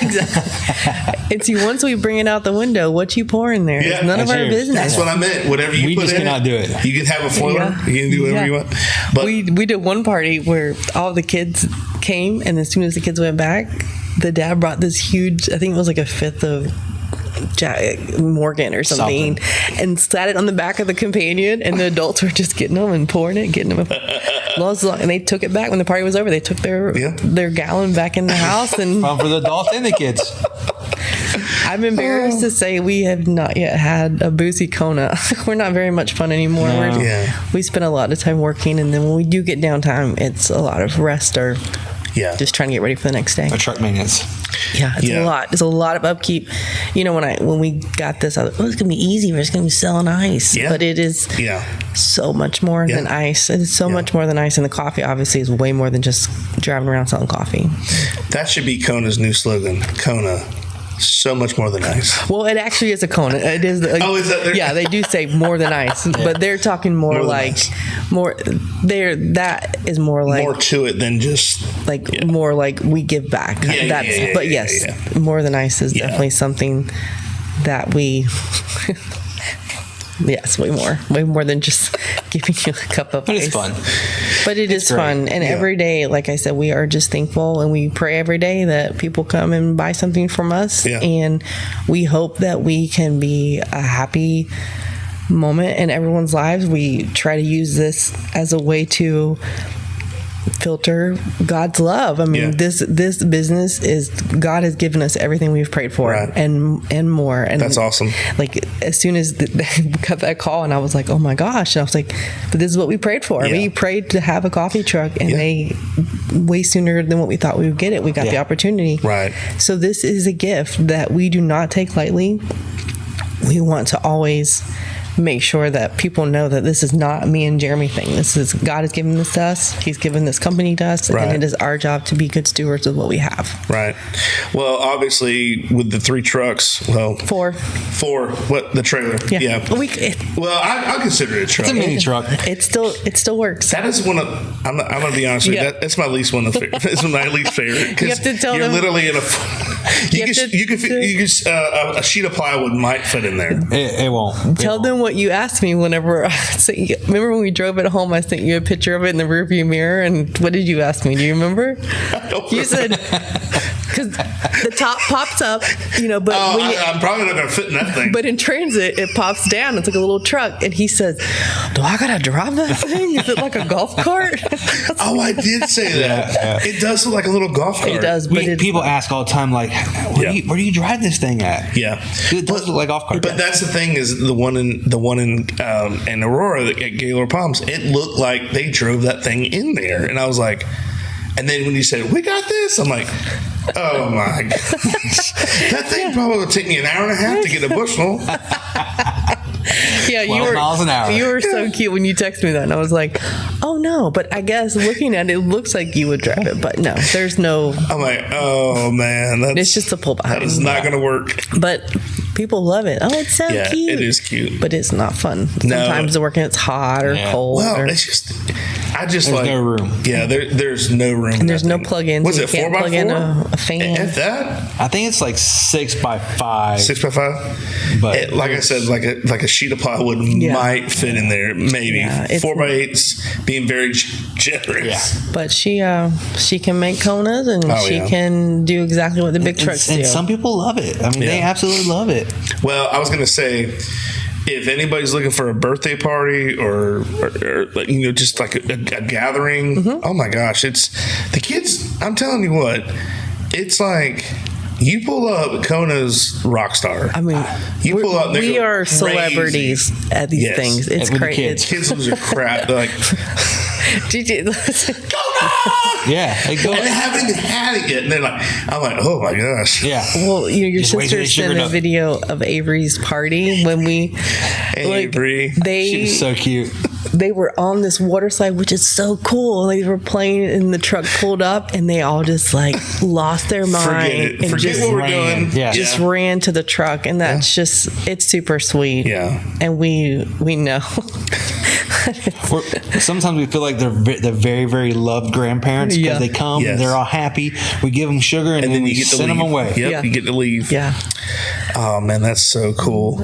And see, once we bring it out the window, what you pour in there is none of our business. That's what I meant. Whatever you put in, we cannot do it. You can have a foiler. You can do whatever you want. But we did one party where all the kids came, and as soon as the kids went back, the dad brought this huge. I think it was like a fifth of Morgan or something, and sat it on the back of the companion, and the adults were just getting them and pouring it, getting them. And they took it back when the party was over. They took their gallon back in the house, and fun for the adults and the kids. I'm embarrassed to say we have not yet had a boozy Kona. We're not very much fun anymore. No. We spend a lot of time working, and then when we do get downtime, it's a lot of rest or just trying to get ready for the next day. Or truck maintenance. Yeah, it's a lot. It's a lot of upkeep. When we got this, I was it's going to be easy. We're just going to be selling ice. Yeah. But it is so much more than ice. It is so much more than ice. And the coffee, obviously, is way more than just driving around selling coffee. That should be Kona's new slogan. Kona. So much more than ice. Well, it actually is a Kona. It is. Is that yeah, they do say more than ice, but they're talking more like more. That is more like more to it than just more like we give back. More than ice is definitely something that we. Yes, way more than just giving you a cup of ice. But it's fun. But it's fun. And every day, like I said, we are just thankful, and we pray every day that people come and buy something from us. Yeah. And we hope that we can be a happy moment in everyone's lives. We try to use this as a way to filter God's love. I mean, this business is, God has given us everything we've prayed for, and more. And that's awesome. Like, as soon as they got that call, and I was like, oh my gosh. And I was like, but this is what we prayed for. Yeah. We prayed to have a coffee truck, and they, way sooner than what we thought we would get it, we got the opportunity. Right. So this is a gift that we do not take lightly. We want to always make sure that people know that this is not me and Jeremy thing. This is, God has given this to us. He's given this company to us, and it is our job to be good stewards of what we have. Right. Well, obviously, with the 3 trucks, four. What, the trailer? Yeah. I'll consider it a truck. It's a mini truck. It still works. That is one of. I'm going to be honest with you. That's my least one. It's my least favorite. You have to tell them. Literally in a. You can a sheet of plywood might fit in there. It won't. Tell them what you asked me whenever I sent you. Remember when we drove it home, I sent you a picture of it in the rearview mirror, and what did you ask me? Do you remember? You said, because the top pops up, but I'm probably not going to fit in that thing. But in transit, it pops down. It's like a little truck, and he says, do I got to drive that thing? Is it like a golf cart? I did say that. Yeah. It does look like a little golf cart. It does, but people ask all the time, like, where do you drive this thing at? Yeah, it does look like a golf cart. But that's the thing, is the one in Aurora at Gaylord Palms, it looked like they drove that thing in there, and I was like, and then when you said we got this, I'm like, oh my gosh, that thing probably would take me an hour and a half to get a bushel. Yeah, 12 miles an hour. You were so cute when you texted me that, and I was like, oh no, but I guess looking at it looks like you would drive it, but no, there's no. I'm like, oh man, it's just a pull behind. That is not going to work. But people love it. Oh, it's so cute. It is cute, but it's not fun. Sometimes the working, it's hot or cold. Well, it's just, I just There's like no room. Yeah, there's no room. And there's no plug-ins. Was You it can't 4x4? plug in a fan. At that? I think it's like 6x5. 6x5. But Like I said, like a sheet of plywood might fit in there, maybe. Yeah, 4x8's being very generous. Yeah. But she can make Konas, and she can do exactly what the big trucks do. And some people love it. I mean, they absolutely love it. Well, I was going to say, if anybody's looking for a birthday party or just like a gathering, oh my gosh, it's the kids. I'm telling you what, it's like you pull up Kona's Rockstar. I mean, you pull up. We are celebrities at these things. It's With the crazy. Kids lose their crap. They're like, Yeah, they go. and they haven't even had it yet. And they're like, I'm like, oh my gosh. Yeah. Well, your Just wait till sister they sent sugar a up. video of Avery's party when we Avery. She was so cute. They were on this water slide, which is so cool. They were playing, and the truck pulled up, and they all just like lost their mind Forget it. and Forget just what we're ran. doing. Yeah. just ran to the truck, and that's it's super sweet. Yeah. And we know. Sometimes we feel like they're very, very loved grandparents because Yeah. they come, Yes. they're all happy. We give them sugar, and then we you get to send them leave. away. Yep, Yeah. you get to leave. Yeah. Oh man, that's so cool.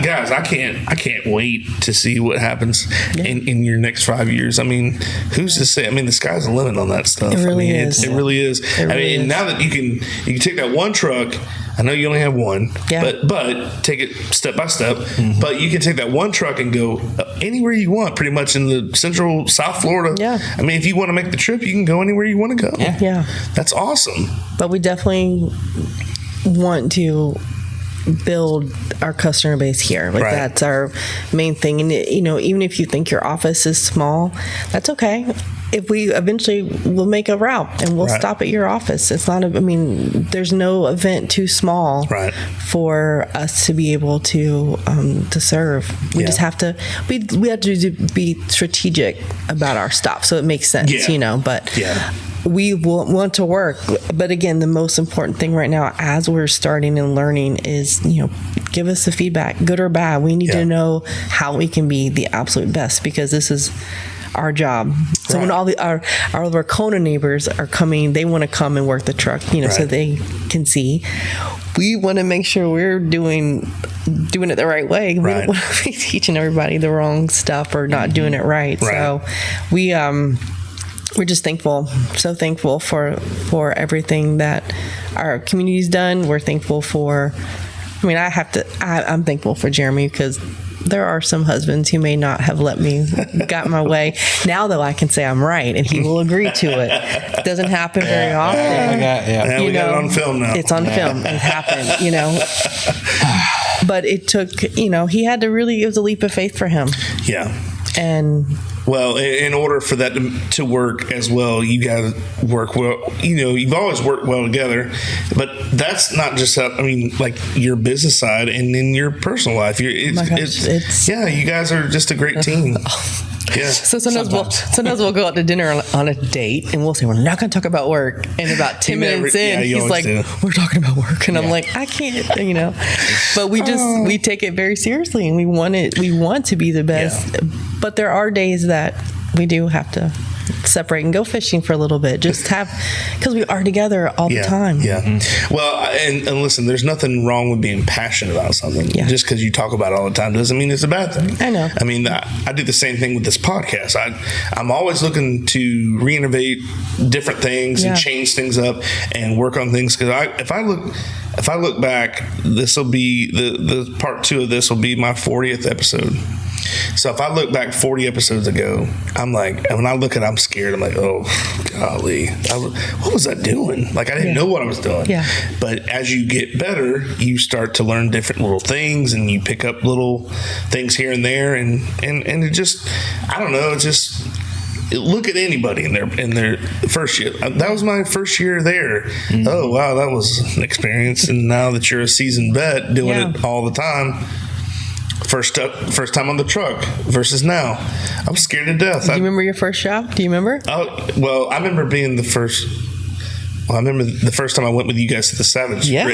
Guys, I can't wait to see what happens in your next 5 years. I mean, who's to say? I mean, the sky's the limit on that stuff. It really I mean, is. It really is. It really is. Now that you can take that one truck. I know you only have one, Yeah. but take it step by step. But you can take that one truck and go anywhere you want, pretty much in the central South Florida. Yeah. I mean, if you want to make the trip, you can go anywhere you want to go. Yeah. Yeah. That's awesome. But we definitely want to build our customer base here. Like Right. that's our main thing. And even if you think your office is small, that's okay. If we eventually will make a route and we'll Right. stop at your office. It's not there's no event too small Right. for us to be able to serve. We Yeah. just have to we have to be strategic about our stuff so it makes sense, Yeah. but Yeah. we want to work. But again, the most important thing right now as we're starting and learning is, give us the feedback, good or bad. We need Yeah. to know how we can be the absolute best because this is our job. So when Right. all of our Kona neighbors are coming, they want to come and work the truck, so Right. they can see. We want to make sure we're doing it the right way. We Right. don't want to be teaching everybody the wrong stuff or not doing it right. Right. So we're just thankful, so thankful for everything that our community's done. We're thankful for, I'm thankful for Jeremy because there are some husbands who may not have let me got my way. Now, though, I can say I'm right and he will agree to it. It doesn't happen very often. Yeah, we got it on film now. It's on film. It happened, But it took, he had to really, it was a leap of faith for him. Yeah. And Well, in order for that to work as well, you got to work well. You've always worked well together, but that's not just like your business side and in your personal life. You guys are just a great team. Yeah. So sometimes we'll go out to dinner on a date and we'll say, we're not going to talk about work. And about 10 minutes in, you he's always like, do. we're talking about work. And I'm like, I can't, But we take it very seriously and we want to be the best. Yeah. But there are days that we do have to separate and go fishing for a little bit. Because we are together all the time. Yeah. Well, and listen, there's nothing wrong with being passionate about something. Yeah. Just because you talk about it all the time doesn't mean it's a bad thing. I know. I mean, I do the same thing with this podcast. I'm always looking to reinnovate different things and change things up and work on things. Because if I look back, this will be the part 2 of this will be my 40th episode. So if I look back 40 episodes ago, I'm like, when I look at it, I'm scared. I'm like, oh, golly, what was I doing? Like, I didn't know what I was doing. Yeah. But as you get better, you start to learn different little things and you pick up little things here and there. And it just, I don't know, it's just, look at anybody in their first year. That was my first year there. Mm-hmm. Oh, wow, that was an experience. And now that you're a seasoned vet doing it all the time, first time on the truck versus now, I'm scared to death. Do you remember your first job? Do you remember? Oh, well, I remember being the first Well, I remember the first time I went with you guys to the Savage. Yeah. Me,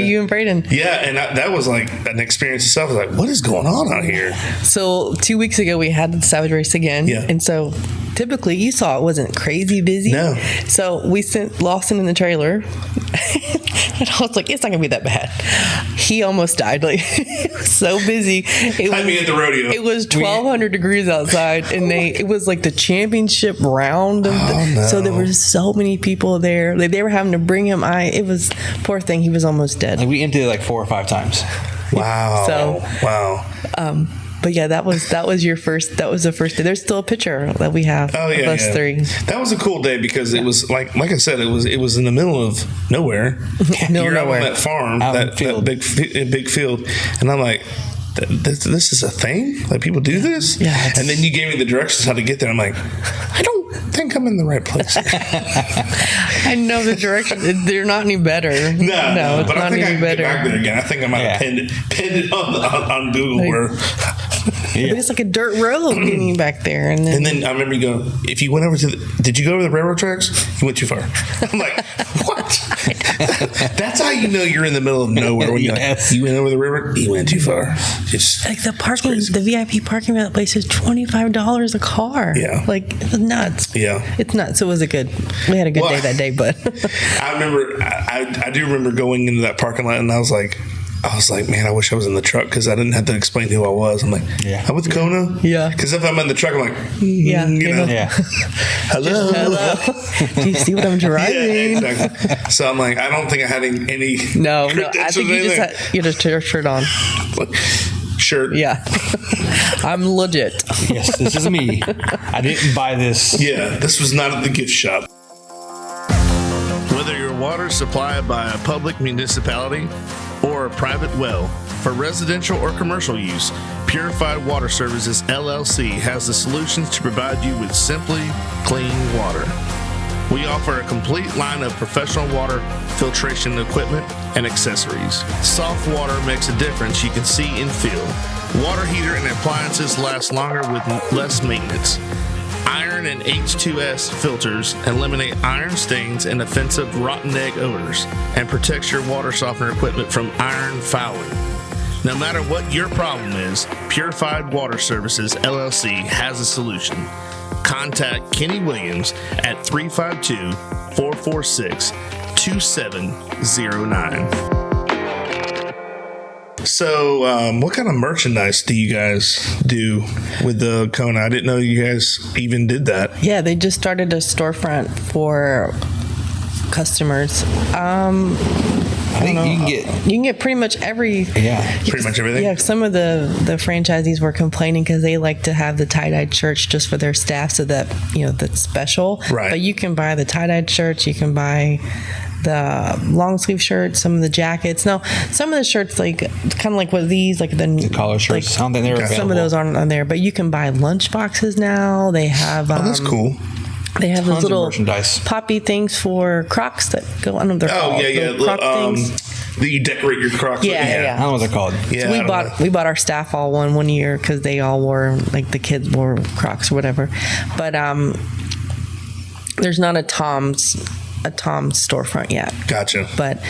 you, and Brayden. Yeah, and that was like an experience itself. I was like, what is going on out here? So 2 weeks ago, we had the Savage race again. Yeah. And so typically, you saw it wasn't crazy busy. No. So we sent Lawson in the trailer. And I was like, it's not going to be that bad. He almost died. Like, it was so busy. Had me at the rodeo. It was 1,200 degrees outside. And it was like the championship round. So there were so many people there. Like, they were having to bring him. It was, poor thing, he was almost dead. Like, we emptied it like 4 or 5 times. Wow. Wow. But yeah, that was your first. That was the first day. There's still a picture that we have of us three. That was a cool day because it was like I said, it was in the middle of nowhere. You're out on that farm, that big field, and I'm like, this is a thing? Like, people do this? Yeah. And then you gave me the directions how to get there. I'm like, I don't think I'm in the right place. I know the direction. They're not any better. No, it's but not I think any I can better. get back there again. I think I might have pinned it on Google where. But it's like a dirt road getting back there. And then I remember you go, if you went over did you go over the railroad tracks? You went too far. I'm like, what? That's how you know you're in the middle of nowhere. When you're like, you went over the railroad? You went too far. It's like the parking, the VIP parking lot place is $25 a car. Yeah. Like, it's nuts. Yeah. It's nuts. We had a good day that day, but. I remember, I do remember going into that parking lot and I was like, man, I wish I was in the truck because I didn't have to explain who I was. I'm like, I'm with Kona. Yeah. Because if I'm in the truck, I'm like, yeah. Hello. Do you see what I'm driving? Yeah, exactly. So I'm like, I don't think I had any. No. I think you just had your shirt on. Shirt. Yeah. I'm legit. Yes, this is me. I didn't buy this. Yeah, this was not at the gift shop. Whether your water is supplied by a public municipality or a private well, for residential or commercial use, Purified Water Services LLC has the solutions to provide you with simply clean water. We offer a complete line of professional water filtration equipment and accessories. Soft water makes a difference you can see and feel. Water heater and appliances last longer with less maintenance. Iron and H2S filters eliminate iron stains and offensive rotten egg odors and protects your water softener equipment from iron fouling. No matter what your problem is, Purified Water Services LLC has a solution. Contact Kenny Williams at 352-446-2709. So, what kind of merchandise do you guys do with the Kona? I didn't know you guys even did that. Yeah, they just started a storefront for customers. I think you can get pretty much pretty much everything. Yeah, some of the franchisees were complaining because they like to have the tie-dyed shirts just for their staff, so that that's special. Right. But you can buy the tie-dyed shirts. You can buy the long sleeve shirts, some of the jackets. Now, some of the shirts, like kind of like what these, like the collar shirts. Like, I don't think they're available. Some of those aren't on there, but you can buy lunch boxes now. They have. That's cool. They have those little merchandise. poppy things for Crocs that go. I don't know what they're called. Croc things. That you decorate your Crocs. Yeah. I don't know what they're called. Yeah, so we bought our staff all one year because they all wore, like, the kids wore Crocs or whatever. But there's not a Tom's storefront yet. Gotcha. But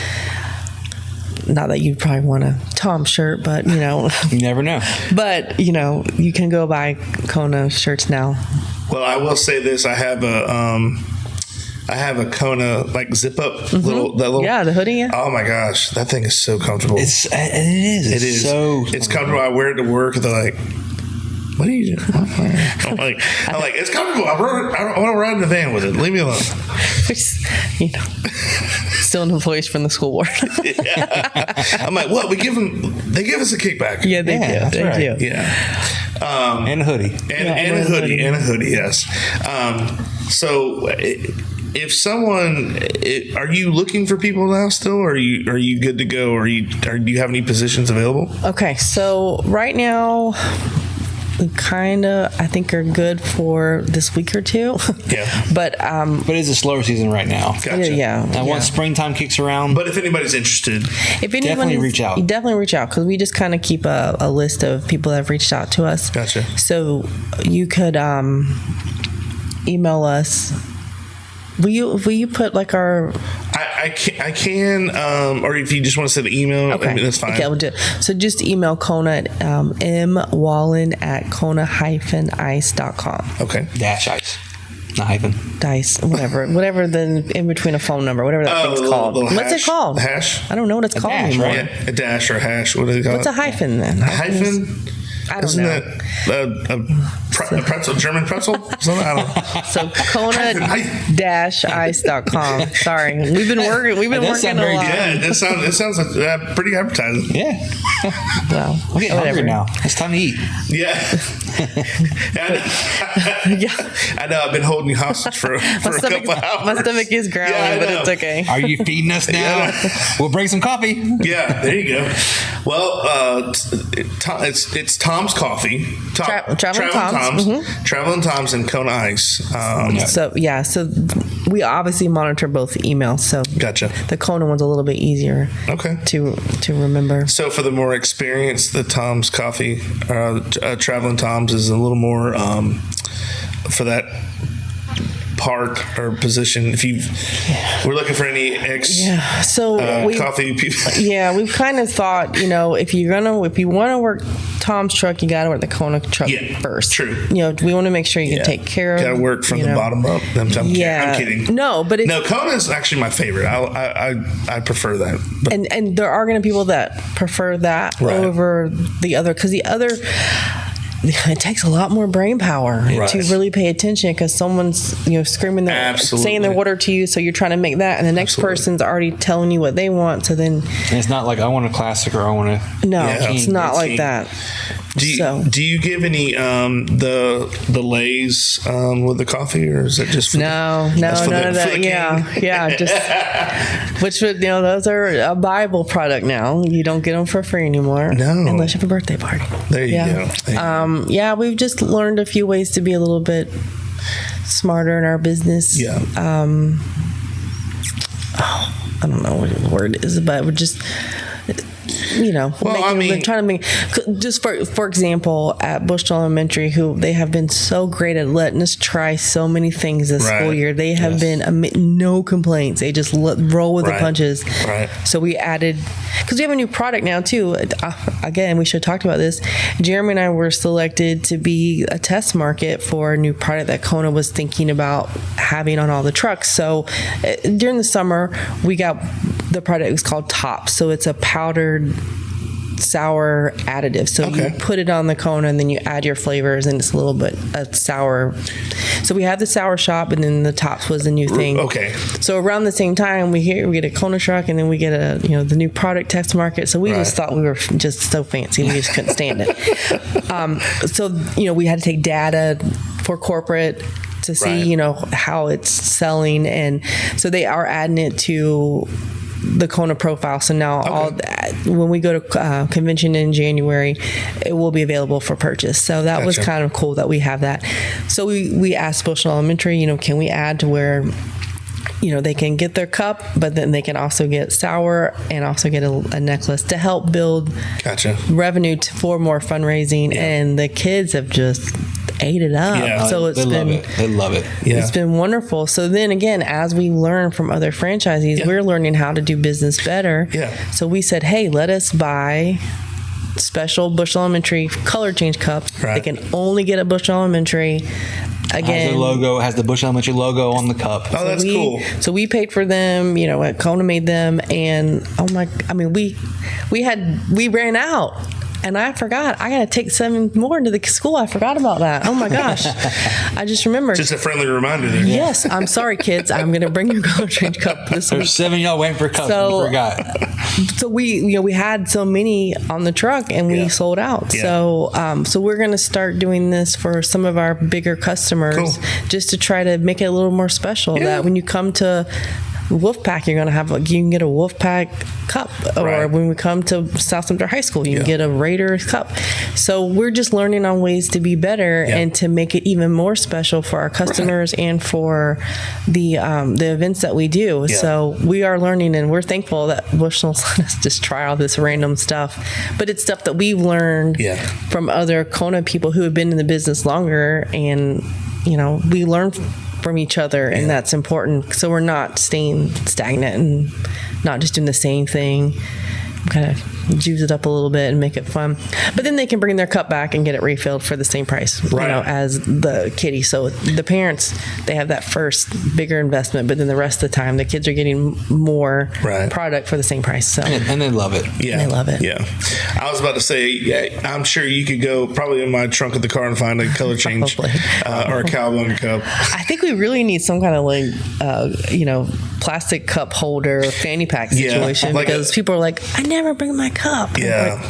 not that you'd probably want a Tom shirt, but you never know. But you can go buy Kona shirts now. Well, I will say this: I have a Kona like zip up little the hoodie. Yeah. Oh my gosh, that thing is so comfortable. It is so it's comfortable. I wear it to work. They're like, what are you doing? I'm like, it's comfortable. I want to ride in the van with it. Leave me alone. Still an employee from the school board. Yeah. I'm like, what? They give us a kickback. Yeah, they do. That's right. Do. Yeah. And a hoodie. And a hoodie, yes. So if someone, are you looking for people now still, or are you good to go, or do you have any positions available? Okay, so right now, we I think are good for this week or two. Yeah. But it's a slower season right now. Gotcha. Yeah. Once springtime kicks around. But if anybody's interested, definitely reach out. You definitely reach out, because we just kind of keep a list of people that have reached out to us. Gotcha. So you could email us Will you put like our? I can, or if you just want to send an email, Okay. I mean, that's fine. Okay, we'll do it. So just email Kona at mwallen@kona-ice.com. Okay. Dash ice. Not hyphen. Dice, whatever the in between a phone number, whatever that thing's called. little What's hash. it called? Hash? I don't know what it's called dash, anymore. right? Yeah, a dash or a hash. What do they call What's it? a hyphen then? A hyphen? I don't Isn't know. that a pretzel, German pretzel? Something, I don't know. So Kona-ice.com. Sorry, we've been working. We've been That does working sound a very lot. Yeah, it sounds like pretty advertising. Yeah. Well, I'm getting hungry now. It's time to eat. Yeah. I know. I've been holding you hostage for a couple hours. My stomach is growling, Yeah, I but know. it's okay. Are you feeding us now? We'll bring some coffee. Yeah, there you go. Well, it's Tom's Coffee. Traveling Tom's. Traveling Tom's and Kona Ice. So we obviously monitor both emails. So Gotcha. the Kona one's a little bit easier Okay. to remember. So for the more experienced, the Tom's Coffee, Traveling Tom's is a little more for that part or position. If we're looking for any So coffee people. Yeah, we've kind of thought, if you want to work Tom's truck, you got to work the Kona truck first. True. We want to make sure you can take care of. Got to work from the bottom up. I'm kidding. No, but Kona is actually my favorite. I prefer that. But and there are going to be people that prefer that over the other, because the other, it takes a lot more brain power to really pay attention, because someone's screaming saying their order to you, so you're trying to make that, and the next person's already telling you what they want, so then And it's not like I want a classic or I want a it's not like that. do you give any the lays with the coffee, or is it just for none of that? Yeah, just which would those are a Bible product now. You don't get them for free anymore, unless you have a birthday party. There you go. We've just learned a few ways to be a little bit smarter in our business. Yeah. I don't know what the word is, but we're just trying to make, just for example, at Bushnell Elementary, who they have been so great at letting us try so many things this school year. They have been no complaints. They just roll with the punches. Right. So we added, because we have a new product now too. Again, we should have talked about this. Jeremy and I were selected to be a test market for a new product that Kona was thinking about having on all the trucks. So during the summer, we got the product was called Top. So it's a powdered sour additive. So you put it on the Kona and then you add your flavors, and it's a little bit sour. So we have the sour shop, and then the Tops was the new thing. Okay. So around the same time, we get a Kona truck, and then we get the new product test market. So we just thought we were just so fancy, we just couldn't stand it. We had to take data for corporate to see how it's selling, and so they are adding it to the Kona profile. So now when we go to convention in January, it will be available for purchase. So that was kind of cool that we have that. So we asked Bushnell Elementary, can we add to where they can get their cup, but then they can also get sour and also get a necklace to help build revenue for more fundraising. And the kids have just ate it up. Yeah, so they love it. Yeah. It's been wonderful. So then again, as we learn from other franchisees, we're learning how to do business better. Yeah. So we said, hey, let us buy special Bushnell Elementary color change cup. They can only get a Bushnell Elementary. Again, has the Bushnell Elementary logo on the cup. Oh, that's cool. So we paid for them, Kona made them, and we ran out. And I forgot. I got to take 7 more into the school. I forgot about that. Oh my gosh. I just remembered. Just a friendly reminder there. Yes. I'm sorry, kids. I'm going to bring your color change cup this week. There's 7 y'all waiting for cups. We forgot. So we had so many on the truck, and we sold out. Yeah. So we're going to start doing this for some of our bigger customers, just to try to make it a little more special. That when you come to Wolfpack, you're going to have you can get a Wolfpack cup, or when we come to South Central High School, you can get a Raiders cup. So we're just learning on ways to be better and to make it even more special for our customers and for the events that we do. So we are learning, and we're thankful that Bushnell's let us just try all this random stuff, but it's stuff that we've learned from other Kona people who have been in the business longer, and we learn from each other, and that's important. So we're not staying stagnant and not just doing the same thing. Kind of juice it up a little bit and make it fun, but then they can bring their cup back and get it refilled for the same price, as the kitty. So the parents, they have that first bigger investment, but then the rest of the time the kids are getting more product for the same price. So and they love it. Yeah, they love it. Yeah, I was about to say, I'm sure you could go probably in my trunk of the car and find a color change or a cowabunga cup. I think we really need some kind of plastic cup holder, fanny pack situation, because people are like, I never bring my cup. Yeah.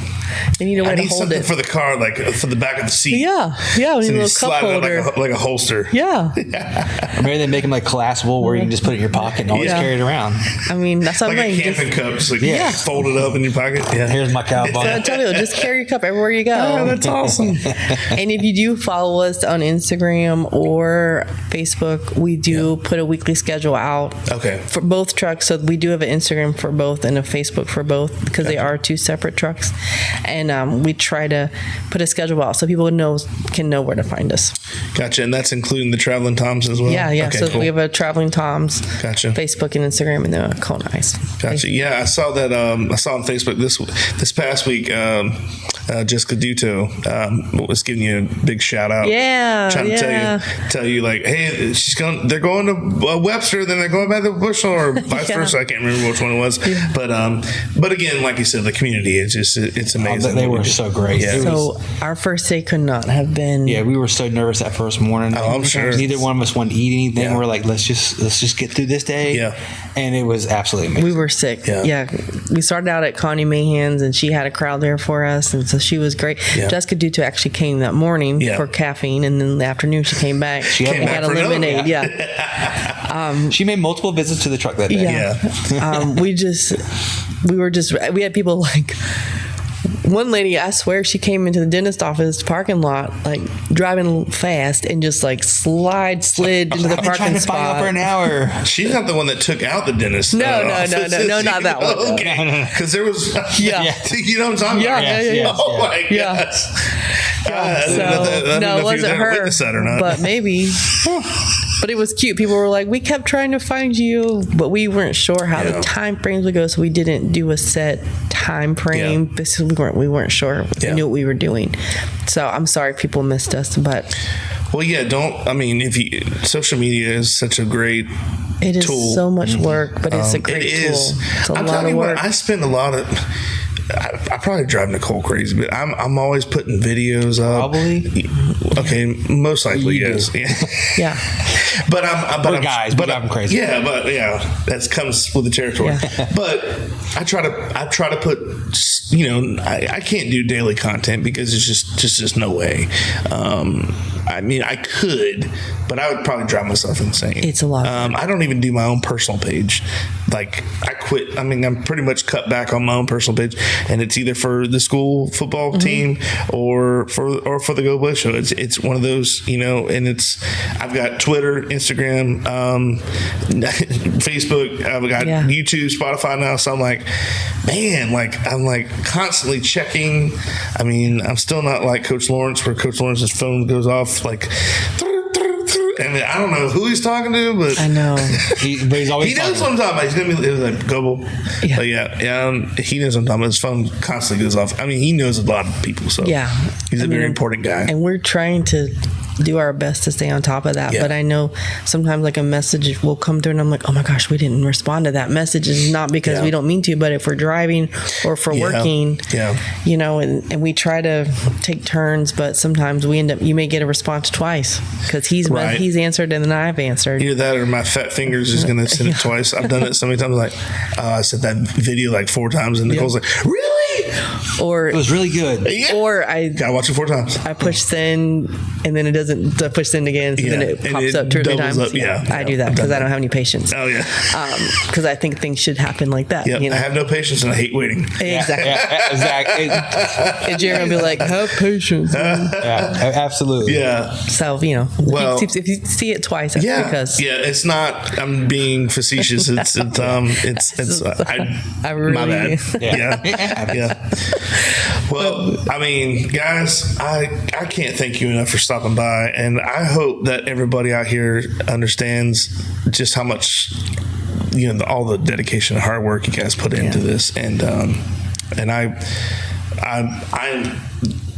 They need a way to hold it for the car, like for the back of the seat. Yeah, we need a little cup holder, like a holster. Yeah. Or maybe they make them like collapsible, where you can just put it in your pocket and always carry it around. I mean, that's what like I'm a camping cup, just fold it up in your pocket. Yeah, here's my cowabunga. So I tell you, just carry your cup everywhere you go. Oh, that's awesome. And if you do follow us on Instagram or Facebook, we do put a weekly schedule out. Okay. For both trucks, so we do have an Instagram for both and a Facebook for both, because they are two separate trucks, and we try to put a schedule out so people can know where to find us. Gotcha. And that's including the Traveling Toms as well? Yeah. Okay, so cool. we have a Traveling Toms, Facebook and Instagram, and then a Cone Ice. Gotcha. Yeah, I saw that. I saw on Facebook this past week. Jessica Duto was giving you a big shout out. Yeah, trying to tell you like, hey, they're going to Webster, then they're going back to Bushel, or vice versa. I can't remember which one it was. Yeah. But again, like you said, the community it's amazing. They were so great. Yeah. So our first day could not have been. Yeah, we were so nervous that first morning. Oh, I'm sure. Neither one of us wanted to eat anything. Yeah. We're like, let's just get through this day. Yeah. And it was absolutely amazing. We were sick. Yeah. We started out at Connie Mahan's, and she had a crowd there for us, and so she was great. Yeah. Jessica Duto actually came that morning for caffeine, and then in the afternoon she came back. She got a lemonade. She made multiple visits to the truck that day. Yeah. We had people like, one lady, I swear, she came into the dentist office parking lot, like driving fast, and just like slid into the parking spot for an hour. She's not the one that took out the dentist. No, not that one. Okay, because there was. You know what I'm talking about? Yeah. Oh my gosh. No, it wasn't her, but maybe. But it was cute. People were like, we kept trying to find you, but we weren't sure how the time frames would go, so we didn't do a set time frame. We weren't sure. We knew what we were doing. So I'm sorry people missed us, but. Well, social media is such a great It is tool. So much work, but it's a great tool. It's a lot of work. I spend a lot of. I probably drive Nicole crazy, but I'm always putting videos up. Probably. Okay, most likely yes. Yeah. But I'm drive them crazy. Yeah, but that comes with the territory. Yeah. But I try to put. I can't do daily content because it's just no way. I mean, I could, but I would probably drive myself insane. It's a lot. I don't even do my own personal page. Like, I quit. I mean, I'm pretty much cut back on my own personal page, and it's either for the school football team or for the Goblay show. It's one of those, and I've got Twitter, Instagram, Facebook. I've got YouTube, Spotify now. So I'm like, man, I'm constantly checking. I mean, I'm still not like Coach Lawrence, where Coach Lawrence's phone goes off like. And I don't know who he's talking to, but I know but he's always he knows what I'm talking about. He's gonna be like Goblay. He knows what I'm talking about. His phone constantly goes off. I mean, he knows a lot of people, so he's a very important guy. And we're trying to do our best to stay on top of that. But I know sometimes like a message will come through, and I'm like, oh my gosh, we didn't respond to that message. It's not because we don't mean to, but if we're driving or if we're working, and we try to take turns, but sometimes you may get a response twice because he's answered and then I've answered. Either that or my fat fingers is going to send it twice. I've done it so many times. Like, I said that video like 4 times, and Nicole's like, really? Or it was really good. Yeah. Or I gotta watch it 4 times. I push send and then it doesn't. I push send again, so then it pops up 2 or 3 times. I do that because I don't have any patience. Oh yeah. Because I think things should happen like that. Yeah. I have no patience and I hate waiting. Exactly. Exactly. And Jerry will be like, have patience. Absolutely. Yeah. So if you see it twice, that's because it's not. I'm being facetious. It's my bad. Yeah. Well, I mean, guys, I can't thank you enough for stopping by. by, and I hope that everybody out here understands just how much, all the dedication and hard work you guys put into this, and I'm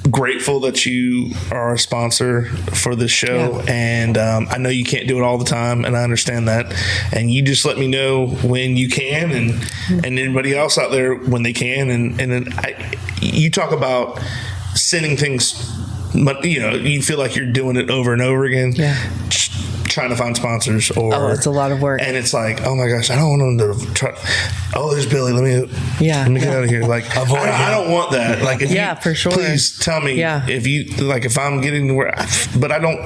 grateful that you are a sponsor for this show, and I know you can't do it all the time, and I understand that, and you just let me know when you can, and anybody else out there when they can, and then you talk about sending things, you feel like you're doing it over and over again, trying to find sponsors, or it's a lot of work, and it's like, oh my gosh, I don't want them to try. Oh, there's Billy. Let me get out of here. Like, I don't want that. Like, if for sure. Please tell me if you like, if I'm getting where, but I don't.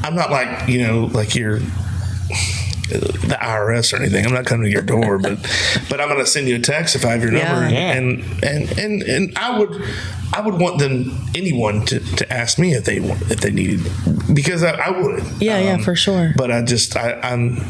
I'm not like like you're the IRS or anything. I'm not coming to your door, but I'm going to send you a text if I have your number, and I would want anyone to ask me if they needed, because I would. For sure. But I'm.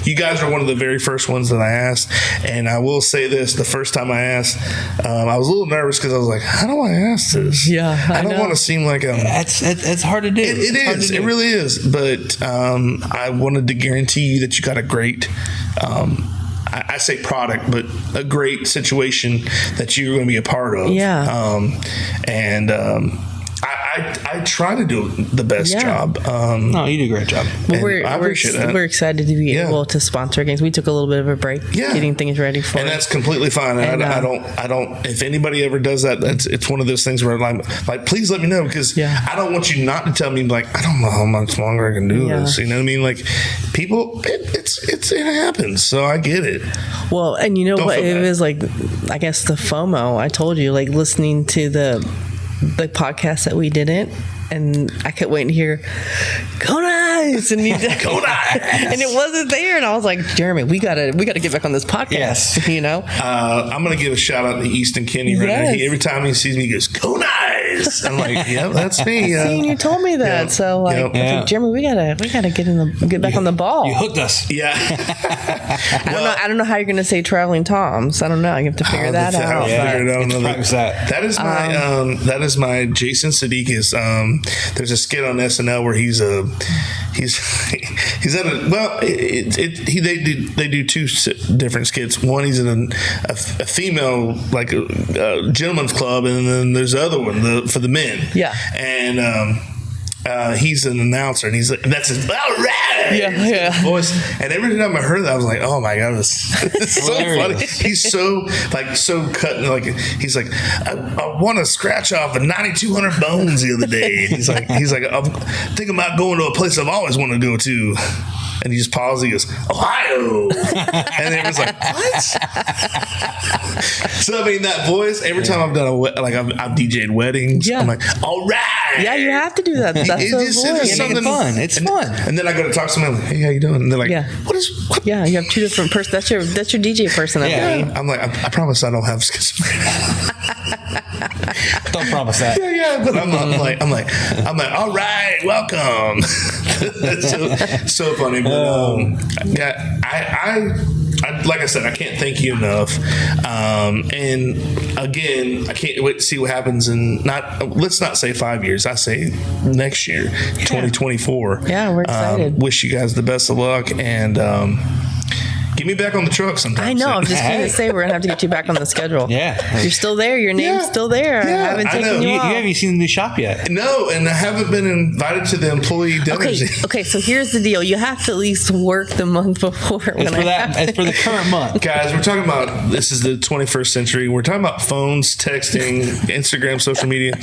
You guys are one of the very first ones that I asked, and I will say this: the first time I asked, I was a little nervous because I was like, "How do I ask this?" I don't want to seem like I'm. It's hard to do. It is. It really is. But I wanted to guarantee you that you got a great. I say product, but a great situation that you're going to be a part of. I try to do the best job. No, you do a great job. Well, we're excited to be able to sponsor games. We took a little bit of a break getting things ready for it. And that's completely fine. And I don't, if anybody ever does that, it's one of those things where I'm like, please let me know, because I don't want you not to tell me, like, I don't know how much longer I can do this. You know what I mean? Like, people, it happens. So I get it. Well, and you know what? It was like, I guess the FOMO, I told you, like listening to the podcast that we didn't, and I kept waiting to hear "Go Nice" and "Go Nice," and it wasn't there, and I was like, Jeremy, we gotta get back on this podcast. I'm gonna give a shout out to Easton Kenny right now. Every time he sees me, he goes, "Go Nice." I'm like, yeah, that's me. See, you told me that, so like, Jeremy, we gotta get back on the ball. You hooked us. Yeah. I don't know how you're gonna say Traveling Toms. I don't know. You have to figure that out. That is my Jason Sudeikis. There's a skit on SNL where he's at they do two different skits. One, he's in a female, like a gentleman's club, and then there's the other one for the men. And he's an announcer, and he's like, that's his all right voice. And every time I heard that, I was like, oh my god, it's so funny. He's so cut, like he's like, I want to scratch off 9,200 bones the other day. And he's like I'm thinking about going to a place I've always wanted to go to. And he just pauses. He goes, Ohio. And it was like, what? So, I mean, that voice, every time I've done I've DJ'd weddings, I'm like, all right. Yeah, you have to do that. That's it's fun. It's fun. And then I go to talk to somebody, like, hey, how you doing? And they're like, what? Yeah, you have two different persons. That's your DJ personality. I'm like, I promise I don't have schizophrenia. Don't promise that. But I'm like, all right, welcome. so funny. But I like I said, I can't thank you enough. And again, I can't wait to see what happens in let's not say 5 years. I say next year, 2024. Yeah, we're excited. Wish you guys the best of luck, and get me back on the truck sometime. I know. I'm just going to say we're going to have to get you back on the schedule. Yeah. You're still there. Your name's still there. Yeah, I haven't taken you off. You haven't seen the new shop yet. No, and I haven't been invited to the employee dinners. Okay, so here's the deal. You have to at least work the month before. It's for the current month. Guys, we're talking about, this is the 21st century. We're talking about phones, texting, Instagram, social media,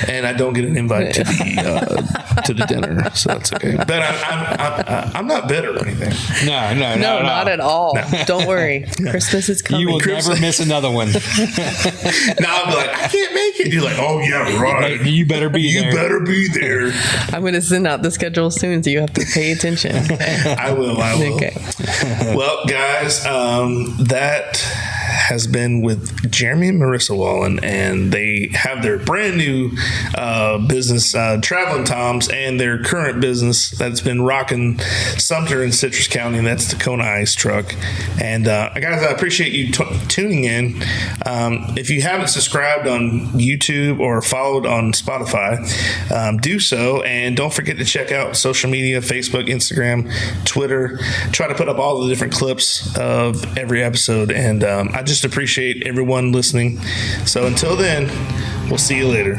and I don't get an invite to the dinner, so that's okay. But I'm not bitter or anything. No, not at all. No. Don't worry. Christmas is coming. You will never miss another one. Now I'll be like, I can't make it. You're like, oh yeah, right. You better be there. You better be there. I'm going to send out the schedule soon, so you have to pay attention. I will. Okay. Well, guys, that has been with Jeremy and Marisa Wallen, and they have their brand new business, Traveling Toms, and their current business that's been rocking Sumter and Citrus County, and that's the Kona Ice Truck. And guys, I appreciate you tuning in. If you haven't subscribed on YouTube or followed on Spotify, do so, and don't forget to check out social media, Facebook, Instagram, Twitter. Try to put up all the different clips of every episode, and I just appreciate everyone listening. So until then, we'll see you later.